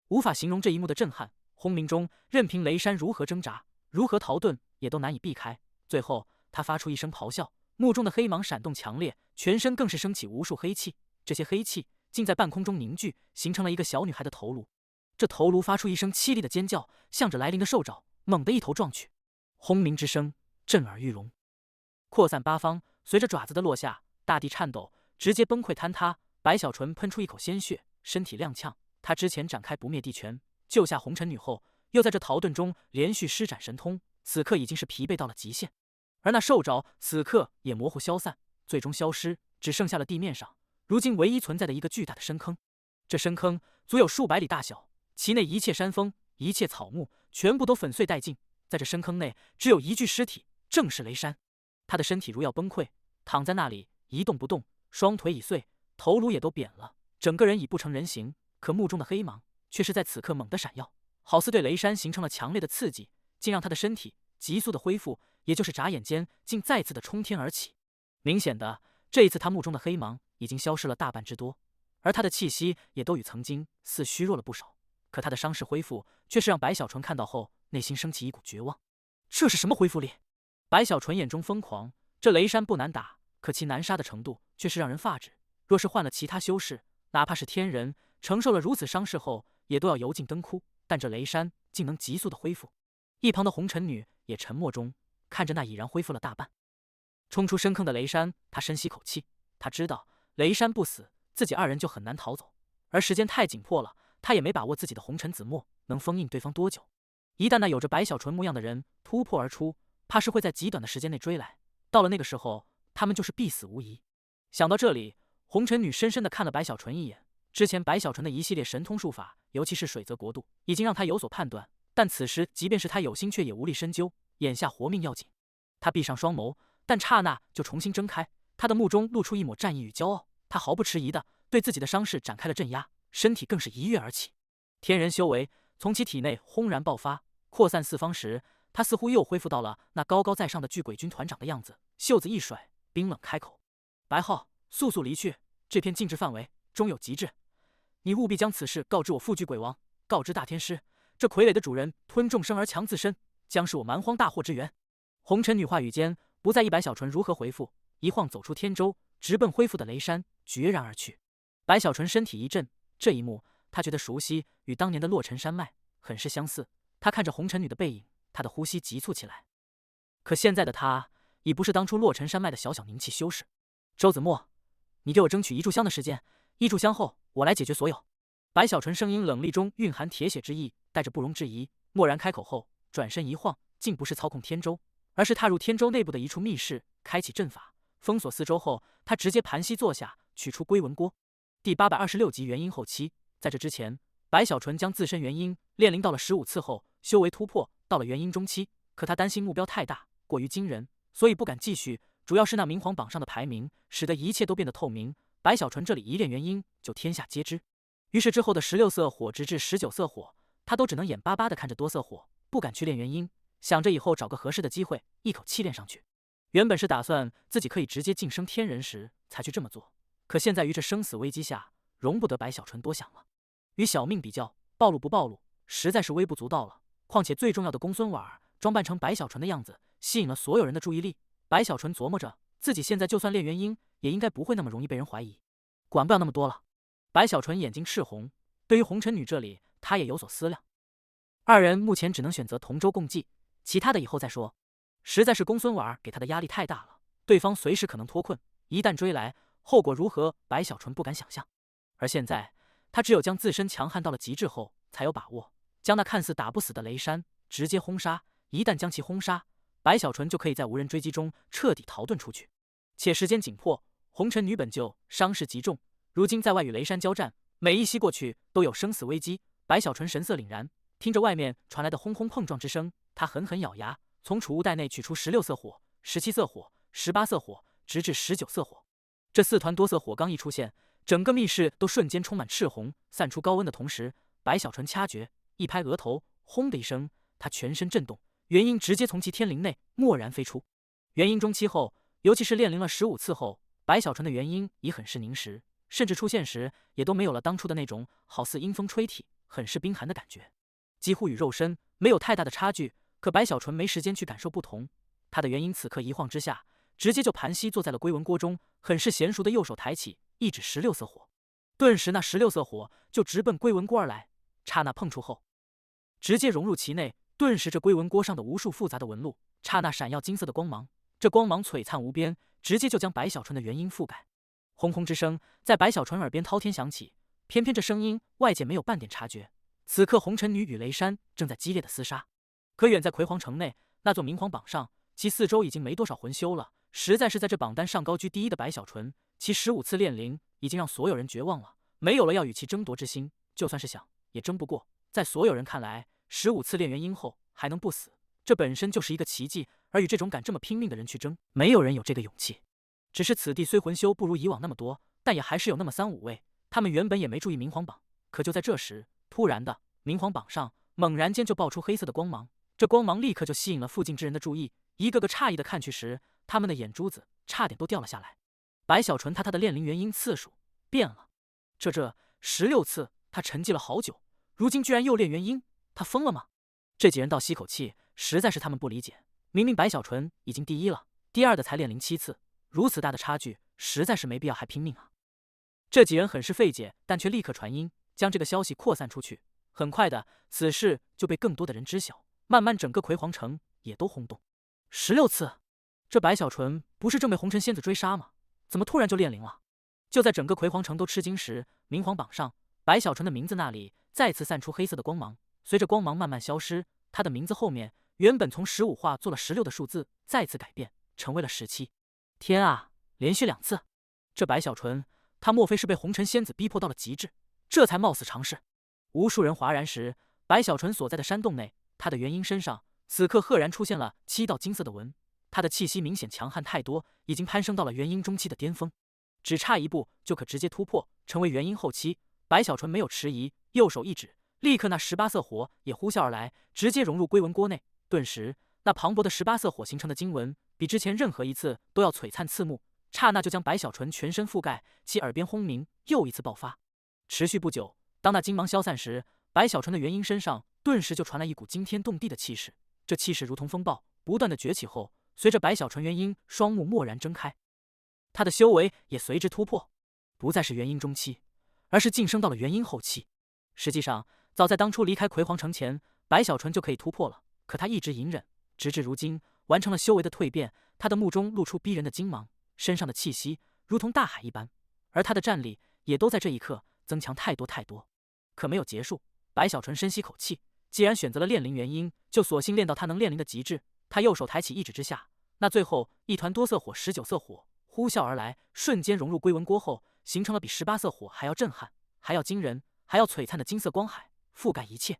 S1: 无法形容这一幕的震撼，轰鸣中，任凭雷山如何挣扎，如何逃遁，也都难以避开。最后，他发出一声咆哮，目中的黑芒闪动强烈，全身更是升起无数黑气。这些黑气竟在半空中凝聚，形成了一个小女孩的头颅。这头颅发出一声凄厉的尖叫，向着来临的兽爪猛地一头撞去。轰鸣之声震耳欲聋，扩散八方。随着爪子的落下，大地颤抖，直接崩溃坍塌。白小纯喷出一口鲜血，身体踉跄。他之前展开不灭地拳救下红尘女后，又在这逃遁中连续施展神通，此刻已经是疲惫到了极限。而那兽爪此刻也模糊消散，最终消失，只剩下了地面上如今唯一存在的一个巨大的深坑。这深坑足有数百里大小，其内一切山峰、一切草木全部都粉碎殆尽。在这深坑内，只有一具尸体，正是雷山。他的身体如要崩溃，躺在那里一动不动，双腿已碎，头颅也都扁了，整个人已不成人形。可目中的黑芒却是在此刻猛地闪耀，好似对雷山形成了强烈的刺激，竟让他的身体急速的恢复，也就是眨眼间竟再次的冲天而起。明显的，这一次他目中的黑芒已经消失了大半之多，而他的气息也都与曾经似虚弱了不少。可他的伤势恢复，却是让白小纯看到后内心升起一股绝望。这是什么恢复力？白小纯眼中疯狂，这雷山不难打，可其难杀的程度却是让人发指。若是换了其他修士，哪怕是天人，承受了如此伤势后，也都要油尽灯枯。但这雷山竟能急速的恢复。一旁的红尘女也沉默中看着那已然恢复了大半、冲出深坑的雷山，他深吸口气。他知道雷山不死，自己二人就很难逃走，而时间太紧迫了，他也没把握自己的红尘子墨能封印对方多久。一旦那有着白小纯模样的人突破而出，怕是会在极短的时间内追来。到了那个时候，他们就是必死无疑。想到这里，红尘女深深地看了白小纯一眼。之前白小纯的一系列神通术法，尤其是水泽国度，已经让他有所判断。但此时，即便是他有心，却也无力深究。眼下活命要紧。他闭上双眸，但刹那就重新睁开。他的目中露出一抹战意与骄傲。他毫不迟疑地对自己的伤势展开了镇压，身体更是一跃而起。天人修为从其体内轰然爆发，扩散四方时，他似乎又恢复到了那高高在上的巨鬼军团长的样子。袖子一甩，冰冷开口：“白浩，速速离去！这片禁制范围终有极致。你务必将此事告知我父巨鬼王，告知大天师，这傀儡的主人吞众生而强自身，将是我蛮荒大祸之源。”红尘女话语间不在意白小纯如何回复，一晃走出天舟，直奔恢复的雷山决然而去。白小纯身体一震，这一幕他觉得熟悉，与当年的洛尘山脉很是相似。他看着红尘女的背影，他的呼吸急促起来。可现在的他已不是当初洛尘山脉的小小灵气修士。周子墨，你给我争取一炷香的时间，1炷香后我来解决所有。白小纯声音冷厉中蕴含铁血之意，带着不容置疑。蓦然开口后，转身一晃，竟不是操控天舟，而是踏入天舟内部的一处密室，开启阵法，封锁四周后，他直接盘膝坐下，取出龟纹锅。第826集元婴后期。在这之前，白小纯将自身元婴炼灵到了15次后，修为突破到了元婴中期。可他担心目标太大，过于惊人，所以不敢继续。主要是那明皇榜上的排名，使得一切都变得透明。白小纯这里一炼元婴，就天下皆知。于是之后的16色火直至19色火，他都只能眼巴巴地看着多色火，不敢去炼元婴。想着以后找个合适的机会一口气练上去。原本是打算自己可以直接晋升天人时才去这么做，可现在于这生死危机下，容不得白小纯多想了。与小命比较，暴露不暴露，实在是微不足道了。况且最重要的公孙婉儿装扮成白小纯的样子，吸引了所有人的注意力。白小纯琢磨着，自己现在就算练元婴，也应该不会那么容易被人怀疑。管不了那么多了。白小纯眼睛赤红，对于红尘女这里，他也有所思量。二人目前只能选择同舟共济，其他的以后再说。实在是公孙婉儿给他的压力太大了，对方随时可能脱困，一旦追来，后果如何，白小纯不敢想象。而现在，他只有将自身强悍到了极致后，才有把握将那看似打不死的雷山直接轰杀。一旦将其轰杀，白小纯就可以在无人追击中彻底逃遁出去。且时间紧迫，红尘女本就伤势极重，如今在外与雷山交战，每一息过去都有生死危机。白小纯神色凛然，听着外面传来的轰轰碰撞之声，他狠狠咬牙，从储物袋内取出16色火、17色火、18色火，直至19色火。这4团多色火刚一出现，整个密室都瞬间充满赤红，散出高温的同时，白小纯掐诀，一拍额头，轰的一声，他全身震动，元婴直接从其天灵内蓦然飞出。元婴中期后，尤其是炼灵了15次后，白小纯的元婴已很是凝实，甚至出现时也都没有了当初的那种好似阴风吹体、很是冰寒的感觉，几乎与肉身没有太大的差距。可白小纯没时间去感受不同，他的元婴此刻一晃之下，直接就盘膝坐在了龟纹锅中，很是娴熟的右手抬起，一指16色火，顿时那16色火就直奔龟纹锅而来，刹那碰触后，直接融入其内。顿时这龟纹锅上的无数复杂的纹路，刹那闪耀金色的光芒，这光芒璀璨无边，直接就将白小纯的元婴覆盖。轰轰之声在白小纯耳边滔天响起，偏偏这声音外界没有半点察觉。此刻红尘女与雷山正在激烈的厮杀，可远在葵黄城内那座明皇榜上，其四周已经没多少魂修了。实在是在这榜单上高居第一的白小纯，其15次炼灵已经让所有人绝望了，没有了要与其争夺之心，就算是想也争不过。在所有人看来，15次炼元婴后还能不死，这本身就是一个奇迹，而与这种敢这么拼命的人去争，没有人有这个勇气。只是此地虽魂修不如以往那么多，但也还是有那么3、5位，他们原本也没注意明皇榜，可就在这时，突然的明皇榜上猛然间就爆出黑色的光芒，这光芒立刻就吸引了附近之人的注意，一个个诧异的看去时，他们的眼珠子差点都掉了下来。白小纯他的炼灵元婴次数变了，这16次，他沉寂了好久，如今居然又炼元婴，他疯了吗？这几人倒吸口气，实在是他们不理解，明明白小纯已经第一了，第二的才炼灵7次，如此大的差距，实在是没必要还拼命啊。这几人很是费解，但却立刻传音，将这个消息扩散出去。很快的，此事就被更多的人知晓，慢慢整个葵黄城也都轰动。16次，这白小纯不是正被红尘仙子追杀吗？怎么突然就炼灵了？就在整个葵黄城都吃惊时，明皇榜上白小纯的名字那里再次散出黑色的光芒，随着光芒慢慢消失，他的名字后面原本从15化作了16的数字再次改变，成为了17。天啊，连续2次！这白小纯，他莫非是被红尘仙子逼迫到了极致，这才冒死尝试？无数人哗然时，白小纯所在的山洞内，他的元婴身上此刻赫然出现了7道金色的纹，他的气息明显强悍太多，已经攀升到了元婴中期的巅峰，只差一步就可直接突破，成为元婴后期。白小纯没有迟疑，右手一指，立刻那18色火也呼啸而来，直接融入龟纹锅内。顿时，那磅礴的18色火形成的经文，比之前任何一次都要璀璨刺目，刹那就将白小纯全身覆盖，其耳边轰鸣又一次爆发。持续不久，当那金芒消散时，白小纯的元婴身上顿时就传来一股惊天动地的气势，这气势如同风暴，不断的崛起后，随着白小纯元婴双目蓦然睁开，他的修为也随之突破，不再是元婴中期，而是晋升到了元婴后期。实际上，早在当初离开葵黄城前，白小纯就可以突破了，可他一直隐忍，直至如今完成了修为的蜕变。他的目中露出逼人的金芒，身上的气息如同大海一般，而他的战力也都在这一刻增强太多太多。可没有结束，白小纯深吸口气，既然选择了炼灵元婴，就索性练到他能炼灵的极致。他右手抬起一指之下，那最后一团多色火19色火呼啸而来，瞬间融入龟纹锅后，形成了比18色火还要震撼、还要惊人、还要璀璨的金色光海，覆盖一切，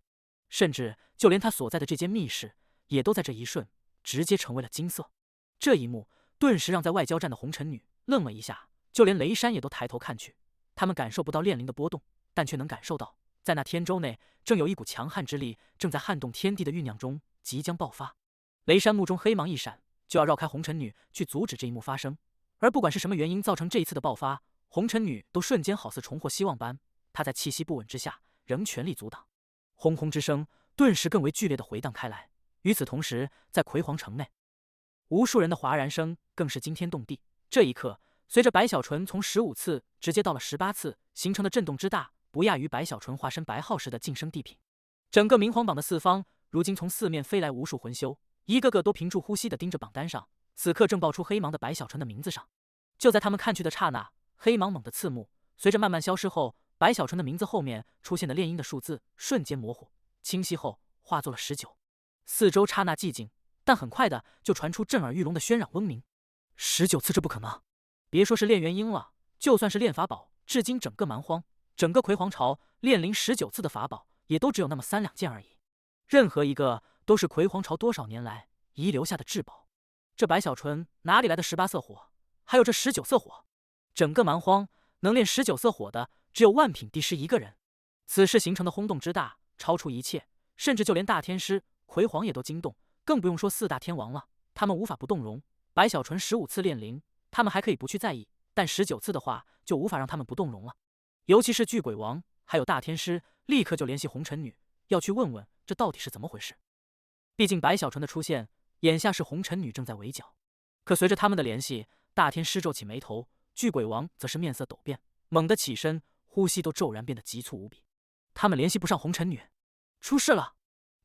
S1: 甚至就连他所在的这间密室也都在这一瞬直接成为了金色。这一幕顿时让在外交战的红尘女愣了一下，就连雷山也都抬头看去。他们感受不到炼灵的波动，但却能感受到，在那天舟内正有一股强悍之力正在撼动天地的酝酿中，即将爆发。雷山目中黑芒一闪，就要绕开红尘女去阻止这一幕发生。而不管是什么原因造成这一次的爆发，红尘女都瞬间好似重获希望般，她在气息不稳之下仍全力阻挡。轰轰之声顿时更为剧烈的回荡开来。与此同时，在葵黄城内，无数人的哗然声更是惊天动地。这一刻，随着白小纯从15次直接到了18次，形成的震动之大，不亚于白小纯化身白皓时的晋升地品。整个明皇榜的四方，如今从四面飞来无数魂修，一个个都屏住呼吸的盯着榜单上，此刻正报出黑芒的白小纯的名字上。就在他们看去的刹那，黑芒猛地刺目，随着慢慢消失后，白小纯的名字后面出现的炼音的数字瞬间模糊、清晰后化作了19。四周刹那寂静，但很快的就传出震耳欲聋的喧嚷嗡鸣。19次，这不可能！别说是炼元婴了，就算是炼法宝，至今整个蛮荒、整个葵黄朝炼灵19次的法宝，也都只有那么3、2件而已。任何一个都是葵黄朝多少年来遗留下的至宝。这白小纯哪里来的18色火？还有这19色火？整个蛮荒能炼19色火的，只有万品帝师一个人。此事形成的轰动之大，超出一切，甚至就连大天师葵黄也都惊动，更不用说4大天王了。他们无法不动容。白小纯15次炼灵，他们还可以不去在意，但19次的话，就无法让他们不动容了。尤其是巨鬼王还有大天师，立刻就联系红尘女，要去问问这到底是怎么回事。毕竟白小纯的出现，眼下是红尘女正在围剿。可随着他们的联系，大天师皱起眉头，巨鬼王则是面色陡变，猛地起身，呼吸都骤然变得急促无比。他们联系不上红尘女，出事了！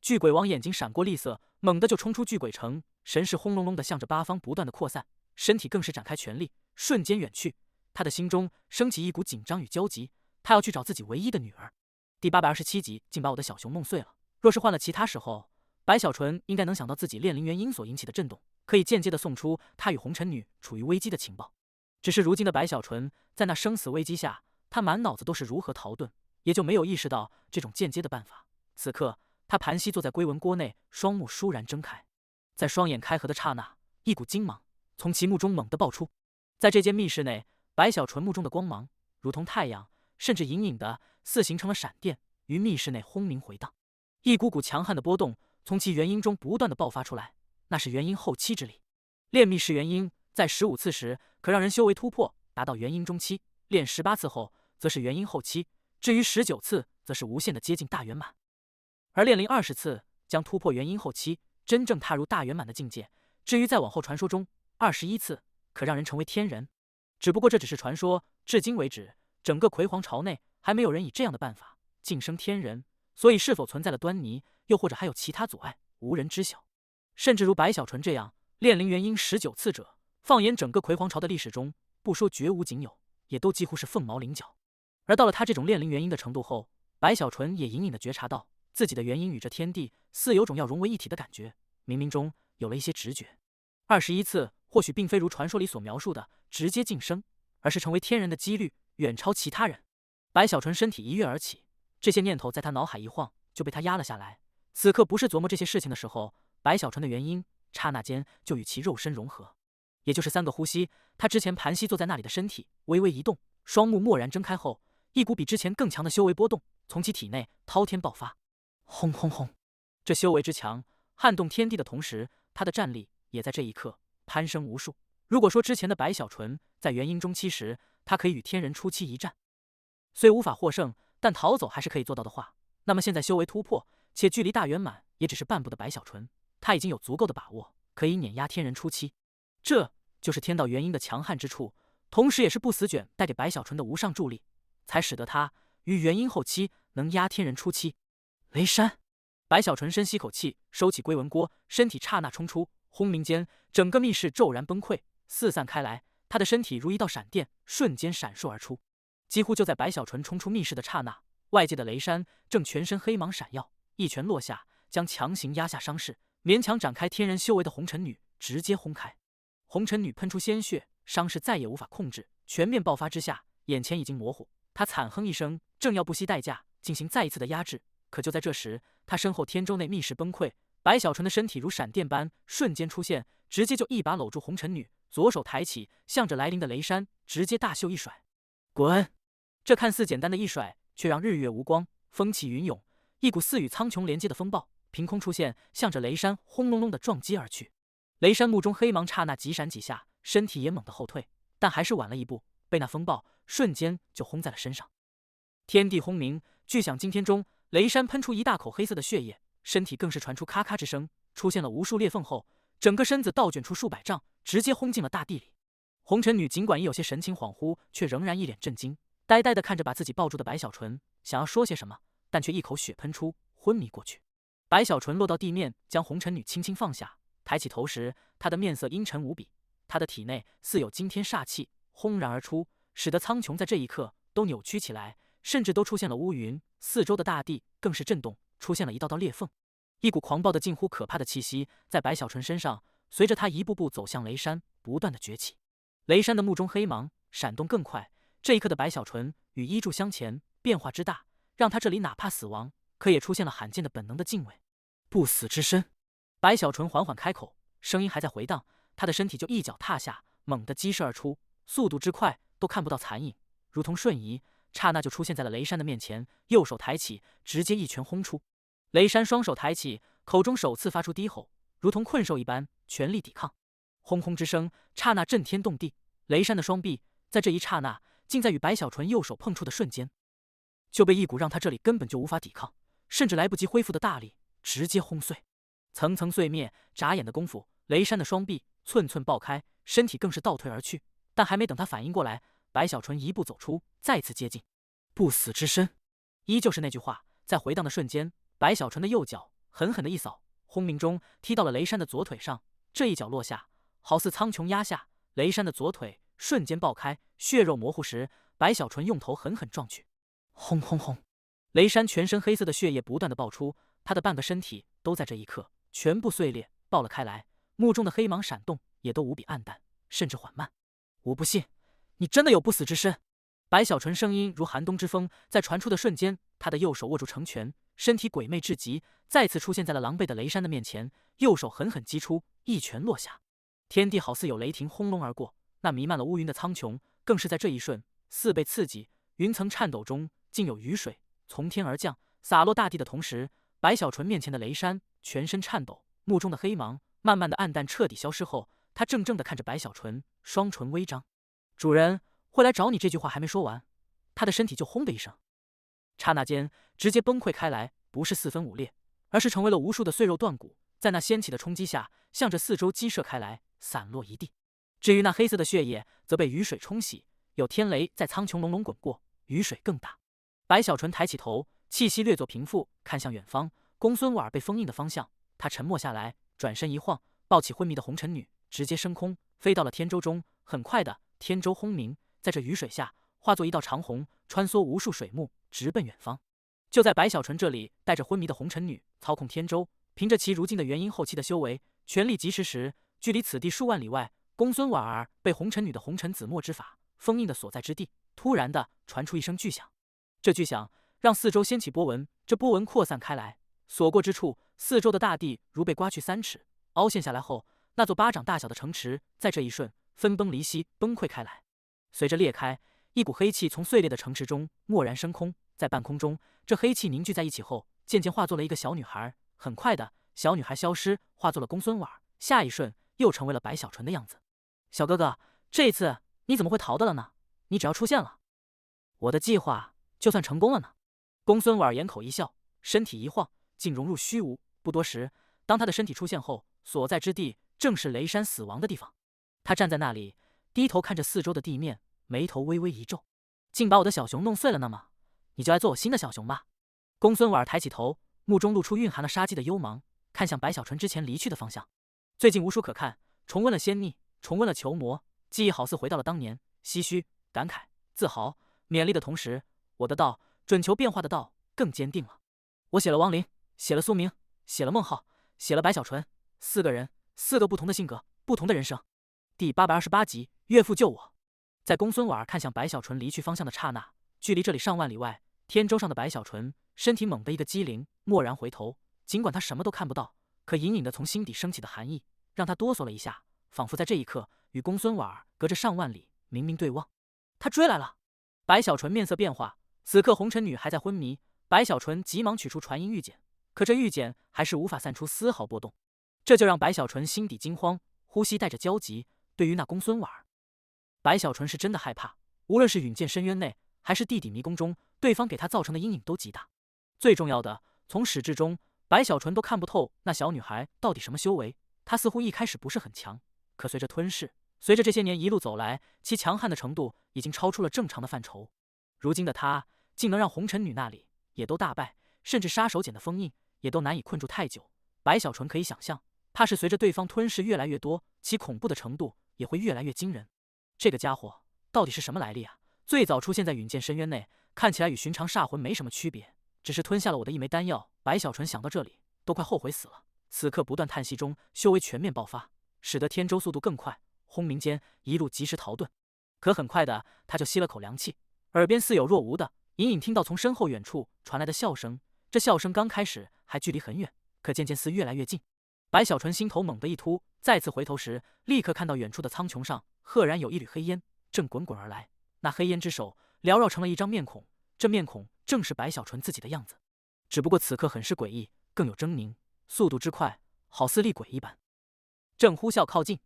S1: 巨鬼王眼睛闪过厉色，猛地就冲出巨鬼城，神识轰隆隆的向着八方不断的扩散，身体更是展开全力，瞬间远去。他的心中升起一股紧张与焦急，他要去找自己唯一的女儿。第827集竟把我的小熊梦碎了。若是换了其他时候，白小纯应该能想到自己炼灵元婴所引起的震动，可以间接的送出他与红尘女处于危机的情报。只是如今的白小纯在那生死危机下，他满脑子都是如何逃遁，也就没有意识到这种间接的办法。此刻他盘膝坐在龟纹锅内，双目倏然睁开，在双眼开合的刹那，一股精芒从其目中猛地爆出。在这间密室内，白小纯目中的光芒如同太阳，甚至隐隐的似形成了闪电，于密室内轰鸣回荡。一股股强悍的波动从其元婴中不断的爆发出来，那是元婴后期之力。炼密室元婴在15次时可让人修为突破，达到元婴中期；炼18次后则是元婴后期，至于19次则是无限的接近大圆满。而炼灵20次将突破元婴后期，真正踏入大圆满的境界。至于再往后传说中21次可让人成为天人，只不过这只是传说，至今为止整个葵黄朝内还没有人以这样的办法晋升天人，所以是否存在了端倪，又或者还有其他阻碍，无人知晓。甚至如白小纯这样炼灵元婴19次者，放眼整个葵黄朝的历史中，不说绝无仅有，也都几乎是凤毛麟角。而到了他这种炼灵元婴的程度后，白小纯也隐隐的觉察到自己的元婴与这天地似有种要融为一体的感觉，冥冥中有了一些直觉。21次或许并非如传说里所描述的直接晋升，而是成为天人的几率远超其他人。白小纯身体一跃而起，这些念头在他脑海一晃就被他压了下来。此刻不是琢磨这些事情的时候，白小纯的元婴刹那间就与其肉身融合，也就是3个呼吸，他之前盘膝坐在那里的身体微微一动，双目蓦然睁开后，一股比之前更强的修为波动从其体内滔天爆发。轰轰轰！这修为之强，撼动天地的同时，他的战力也在这一刻攀升无数。如果说之前的白小纯在元婴中期时，他可以与天人初期一战，虽无法获胜，但逃走还是可以做到的话，那么现在修为突破，且距离大圆满也只是半步的白小纯，他已经有足够的把握可以碾压天人初期。这就是天道元婴的强悍之处，同时也是不死卷带给白小纯的无上助力，才使得他于元婴后期能压天人初期。雷山！白小纯深吸口气，收起龟纹锅，身体刹那冲出，轰鸣间，整个密室骤然崩溃，四散开来。他的身体如一道闪电，瞬间闪烁而出。几乎就在白小纯冲出密室的刹那，外界的雷山正全身黑芒闪耀，一拳落下，将强行压下伤势、勉强展开天人修为的红尘女直接轰开。红尘女喷出鲜血，伤势再也无法控制，全面爆发之下，眼前已经模糊。她惨哼一声，正要不惜代价进行再一次的压制，可就在这时，他身后天舟内密室崩溃，白小纯的身体如闪电般瞬间出现，直接就一把搂住红尘女，左手抬起，向着来临的雷山直接大袖一甩，滚！这看似简单的一甩，却让日月无光，风起云涌，一股似与苍穹连接的风暴凭空出现，向着雷山轰隆隆的撞击而去。雷山目中黑芒刹那几闪几下，身体也猛地后退，但还是晚了一步，被那风暴瞬间就轰在了身上。天地轰鸣，巨响惊天中，雷山喷出一大口黑色的血液，身体更是传出咔咔之声，出现了无数裂缝后，整个身子倒卷出数百丈，直接轰进了大地里。红尘女尽管已有些神情恍惚，却仍然一脸震惊，呆呆地看着把自己抱住的白小纯，想要说些什么，但却一口血喷出，昏迷过去。白小纯落到地面，将红尘女轻轻放下，抬起头时，她的面色阴沉无比，她的体内似有惊天煞气轰然而出，使得苍穹在这一刻都扭曲起来，甚至都出现了乌云，四周的大地更是震动，出现了一道道裂缝。一股狂暴的近乎可怕的气息在白小纯身上，随着他一步步走向雷山，不断的崛起。雷山的目中黑芒闪动更快，这一刻的白小纯与依柱相前，变化之大，让他这里哪怕死亡，可也出现了罕见的本能的敬畏。不死之身，白小纯缓缓开口，声音还在回荡，他的身体就一脚踏下，猛地激射而出，速度之快都看不到残影，如同瞬移，刹那就出现在了雷山的面前，右手抬起，直接一拳轰出。雷山双手抬起，口中首次发出低吼，如同困兽一般，全力抵抗。轰轰之声刹那震天动地，雷山的双臂在这一刹那，竟在与白小纯右手碰触的瞬间，就被一股让他这里根本就无法抵抗，甚至来不及恢复的大力直接轰碎。层层碎灭，眨眼的功夫，雷山的双臂寸寸爆开，身体更是倒退而去。但还没等他反应过来，白小纯一步走出，再次接近。不死之身，依旧是那句话，在回荡的瞬间，白小纯的右脚狠狠的一扫，轰鸣中踢到了雷山的左腿上，这一脚落下，好似苍穹压下，雷山的左腿瞬间爆开，血肉模糊时，白小纯用头狠狠撞去。轰轰轰！雷山全身黑色的血液不断的爆出，他的半个身体都在这一刻全部碎裂爆了开来，目中的黑芒闪动也都无比暗淡，甚至缓慢。我不信，你真的有不死之身！白小纯声音如寒冬之风，在传出的瞬间，他的右手握住成拳，身体鬼魅至极，再次出现在了狼狈的雷山的面前，右手狠狠击出，一拳落下。天地好似有雷霆轰隆而过，那弥漫了乌云的苍穹更是在这一瞬似被刺激，云层颤抖中竟有雨水从天而降，洒落大地的同时，白小纯面前的雷山全身颤抖，目中的黑芒慢慢的暗淡彻底消失后，他怔怔的看着白小纯，双唇微张。主人会来找你，这句话还没说完，他的身体就轰的一声，刹那间直接崩溃开来，不是四分五裂，而是成为了无数的碎肉断骨，在那掀起的冲击下，向着四周激射开来，散落一地。至于那黑色的血液，则被雨水冲洗，有天雷在苍穹隆隆滚过，雨水更大。白小纯抬起头，气息略作平复，看向远方，公孙婉被封印的方向，他沉默下来，转身一晃，抱起昏迷的红尘女，直接升空，飞到了天舟中。很快的，天舟轰鸣，在这雨水下化作一道长虹，穿梭无数水幕，直奔远方。就在白小纯这里带着昏迷的红尘女操控天舟，凭着其如今的元婴后期的修为，全力疾驰时，距离此地数万里外，公孙婉儿被红尘女的红尘紫墨之法封印的所在之地，突然的传出一声巨响。这巨响让四周掀起波纹，这波纹扩散开来，所过之处，四周的大地如被刮去3尺，凹陷下来后，那座巴掌大小的城池在这一瞬分崩离析，崩溃开来。随着裂开，一股黑气从碎裂的城池中蓦然升空，在半空中，这黑气凝聚在一起后，渐渐化作了一个小女孩。很快的，小女孩消失，化作了公孙婉，下一瞬又成为了白小纯的样子。小哥哥，这一次你怎么会逃的了呢？你只要出现了，我的计划就算成功了呢。公孙婉掩口一笑，身体一晃，竟融入虚无。不多时，当他的身体出现后，所在之地正是雷山死亡的地方。他站在那里，低头看着四周的地面，眉头微微一皱，竟把我的小熊弄碎了呢吗？你就爱做我新的小熊吧。公孙婉抬起头，目中露出蕴含了杀机的幽芒，看向白小纯之前离去的方向。最近无书可看，重温了仙逆，重温了囚魔，记忆好似回到了当年，唏嘘、感慨、自豪、勉励的同时，我的道，准求变化的道更坚定了。我写了王林，写了苏明，写了孟浩，写了白小纯，4个人，4个不同的性格，不同的人生。第828集，岳父救我。在公孙婉看向白小纯离去方向的刹那，距离这里上万里外，天舟上的白小纯身体猛地一个机灵，蓦然回头，尽管他什么都看不到，可隐隐的从心底升起的寒意让他哆嗦了一下，仿佛在这一刻与公孙婉隔着上万里明明对望。他追来了！白小纯面色变化，此刻红尘女还在昏迷，白小纯急忙取出传音玉简，可这玉简还是无法散出丝毫波动，这就让白小纯心底惊慌，呼吸带着焦急。对于那公孙婉儿，白小纯是真的害怕，无论是陨剑深渊内，还是地底迷宫中，对方给他造成的阴影都极大。最重要的，从始至终，白小纯都看不透那小女孩到底什么修为。她似乎一开始不是很强，可随着吞噬，随着这些年一路走来，其强悍的程度已经超出了正常的范畴。如今的她，竟能让红尘女那里也都大败，甚至杀手锏的封印也都难以困住太久。白小纯可以想象，怕是随着对方吞噬越来越多，其恐怖的程度也会越来越惊人。这个家伙到底是什么来历啊？最早出现在陨剑深渊内，看起来与寻常煞魂没什么区别，只是吞下了我的一枚丹药。白小纯想到这里，都快后悔死了。此刻不断叹息中，修为全面爆发，使得天舟速度更快，轰鸣间一路及时逃遁。可很快的，他就吸了口凉气，耳边似有若无的隐隐听到从身后远处传来的笑声。这笑声刚开始还距离很远，可渐渐似越来越近。白小纯心头猛地一突，再次回头时，立刻看到远处的苍穹上赫然有一缕黑烟正滚滚而来。那黑烟之手缭绕成了一张面孔，这面孔正是白小纯自己的样子，只不过此刻很是诡异，更有狰狞，速度之快，好似厉鬼一般。正呼啸靠近，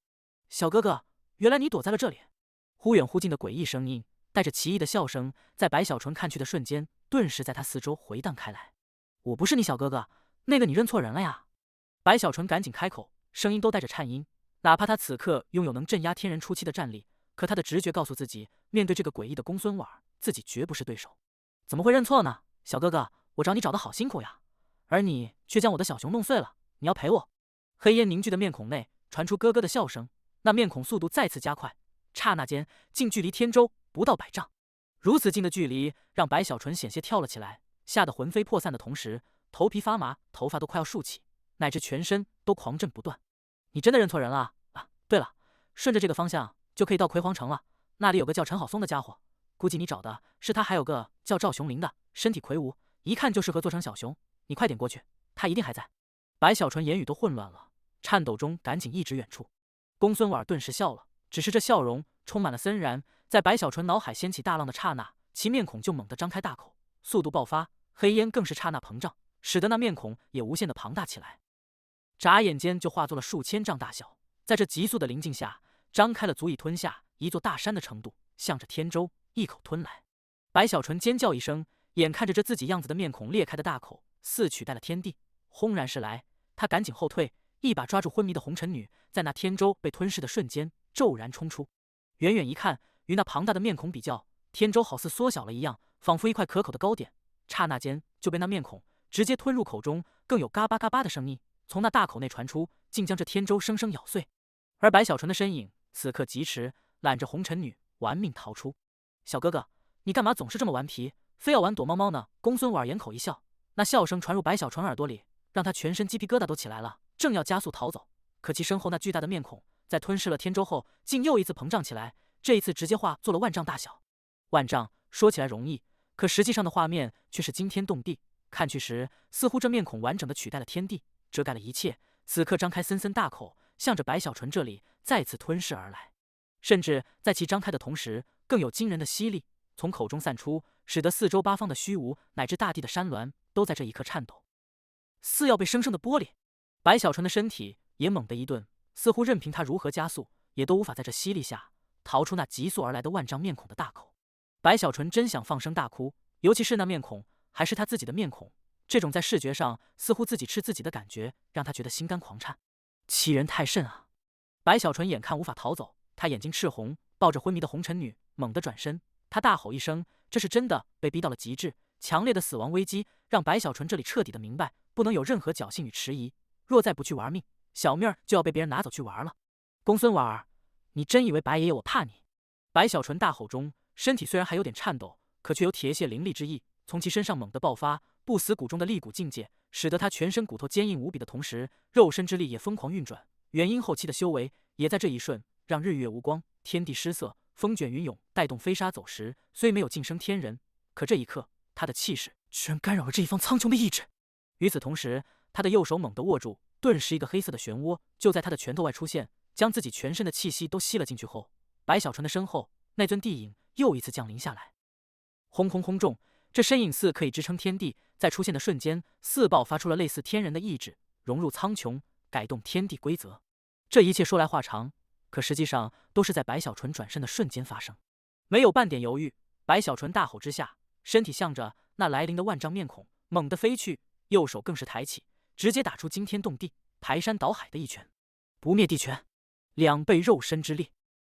S1: 小哥哥，原来你躲在了这里。忽远忽近的诡异声音，带着奇异的笑声，在白小纯看去的瞬间，顿时在他四周回荡开来。我不是你小哥哥，那个你认错人了呀。白小纯赶紧开口，声音都带着颤音。哪怕他此刻拥有能镇压天人初期的战力，可他的直觉告诉自己，面对这个诡异的公孙婉儿，自己绝不是对手。怎么会认错呢？小哥哥，我找你找得好辛苦呀，而你却将我的小熊弄碎了，你要赔我。黑烟凝聚的面孔内传出咯咯的笑声，那面孔速度再次加快，刹那间近距离天舟不到100丈。如此近的距离，让白小纯险些跳了起来，吓得魂飞魄散的同时，头皮发麻，头发都快要竖起，乃至全身都狂震不断。你真的认错人了啊！对了，顺着这个方向就可以到魁皇城了，那里有个叫陈好松的家伙，估计你找的是他，还有个叫赵雄林的，身体魁梧，一看就适合做成小熊。你快点过去，他一定还在。白小纯言语都混乱了，颤抖中赶紧抑制远处。公孙婉顿时笑了，只是这笑容充满了森然，在白小纯脑海掀起大浪的刹那，其面孔就猛地张开大口，速度爆发，黑烟更是刹那膨胀，使得那面孔也无限的庞大起来，眨眼间就化作了数千丈大小，在这急速的临近下，张开了足以吞下一座大山的程度，向着天舟一口吞来。白小纯尖叫一声，眼看着这自己样子的面孔裂开的大口似取代了天地，轰然而来，他赶紧后退，一把抓住昏迷的红尘女，在那天舟被吞噬的瞬间骤然冲出。远远一看，与那庞大的面孔比较，天舟好似缩小了一样，仿佛一块可口的糕点，刹那间就被那面孔直接吞入口中，更有嘎巴嘎巴的声音从那大口内传出，竟将这天舟生生咬碎。而白小纯的身影此刻疾驰，揽着红尘女玩命逃出。小哥哥，你干嘛总是这么顽皮，非要玩躲猫猫呢？公孙婉掩口一笑，那笑声传入白小纯耳朵里，让他全身鸡皮疙瘩都起来了，正要加速逃走，可其身后那巨大的面孔在吞噬了天舟后，竟又一次膨胀起来，这一次直接化作了万丈大小。万丈说起来容易，可实际上的画面却是惊天动地。看去时，似乎这面孔完整的取代了天地，遮盖了一切，此刻张开森森大口，向着白小纯这里再次吞噬而来。甚至在其张开的同时，更有惊人的吸力从口中散出，使得四周八方的虚无乃至大地的山峦都在这一刻颤抖，似要被生生的剥裂。白小纯的身体也猛地一顿，似乎任凭他如何加速，也都无法在这吸力下逃出那急速而来的万丈面孔的大口。白小纯真想放声大哭，尤其是那面孔还是他自己的面孔，这种在视觉上似乎自己吃自己的感觉，让他觉得心肝狂颤，欺人太甚啊！白小纯眼看无法逃走，他眼睛赤红，抱着昏迷的红尘女猛地转身，他大吼一声，这是真的被逼到了极致，强烈的死亡危机让白小纯这里彻底的明白，不能有任何侥幸与迟疑，若再不去玩命，小命儿就要被别人拿走去玩了。公孙婉儿，你真以为白爷爷我怕你？白小纯大吼中，身体虽然还有点颤抖，可却有铁血凌厉之意从其身上猛地爆发，不死骨中的力骨境界，使得他全身骨头坚硬无比的同时，肉身之力也疯狂运转。元婴后期的修为也在这一瞬让日月无光，天地失色，风卷云涌，带动飞沙走石。虽没有晋升天人，可这一刻他的气势居然干扰了这一方苍穹的意志。与此同时，他的右手猛地握住，顿时一个黑色的漩涡就在他的拳头外出现，将自己全身的气息都吸了进去后，白小纯的身后那尊地影又一次降临下来。轰轰轰重，这身影似可以支撑天地，在出现的瞬间，似爆发出了类似天人的意志，融入苍穹，改动天地规则。这一切说来话长，可实际上都是在白小纯转身的瞬间发生，没有半点犹豫。白小纯大吼之下，身体向着那来临的万丈面孔猛地飞去，右手更是抬起，直接打出惊天动地、排山倒海的一拳——不灭地拳，2倍肉身之力。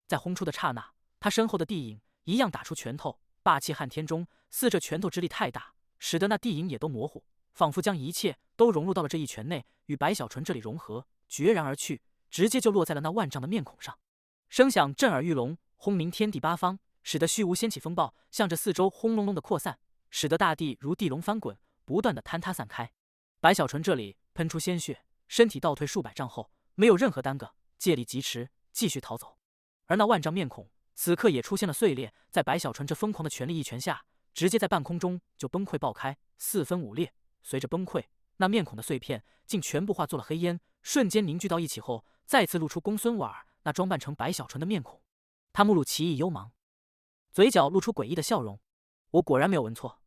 S1: 在轰出的刹那，他身后的地影一样打出拳头，霸气撼天中，似这拳头之力太大，使得那地影也都模糊，仿佛将一切都融入到了这一拳内，与白小纯这里融合，决然而去，直接就落在了那万丈的面孔上。声响震耳欲聋，轰鸣天地八方，使得虚无掀起风暴，向着四周轰隆隆的扩散，使得大地如地龙翻滚，不断的坍塌散开。白小纯这里喷出鲜血，身体倒退数百丈后，没有任何耽搁，借力疾驰，继续逃走。而那万丈面孔此刻也出现了碎裂，在白小纯这疯狂的全力一拳下，直接在半空中就崩溃爆开，4分5裂。随着崩溃，那面孔的碎片竟全部化作了黑烟，瞬间凝聚到一起后，再次露出公孙婉那装扮成白小纯的面孔。他目露奇异幽芒，嘴角露出诡异的笑容。我果然没有闻错，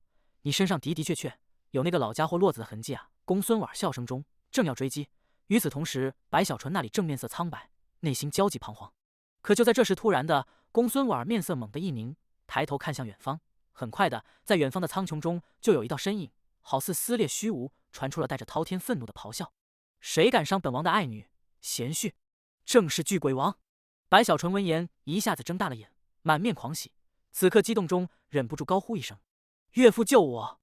S1: 你身上的的确确有那个老家伙落子的痕迹啊！公孙婉笑声中正要追击，与此同时，白小纯那里正面色苍白，内心焦急彷徨。可就在这时，突然的，公孙婉面色猛地一凝，抬头看向远方。很快的，在远方的苍穹中，就有一道身影，好似撕裂虚无，传出了带着滔天愤怒的咆哮：“谁敢伤本王的爱女？贤婿，正是巨鬼王！”白小纯闻言，一下子睁大了眼，满面狂喜。此刻激动中忍不住高呼一声：“岳父救我！”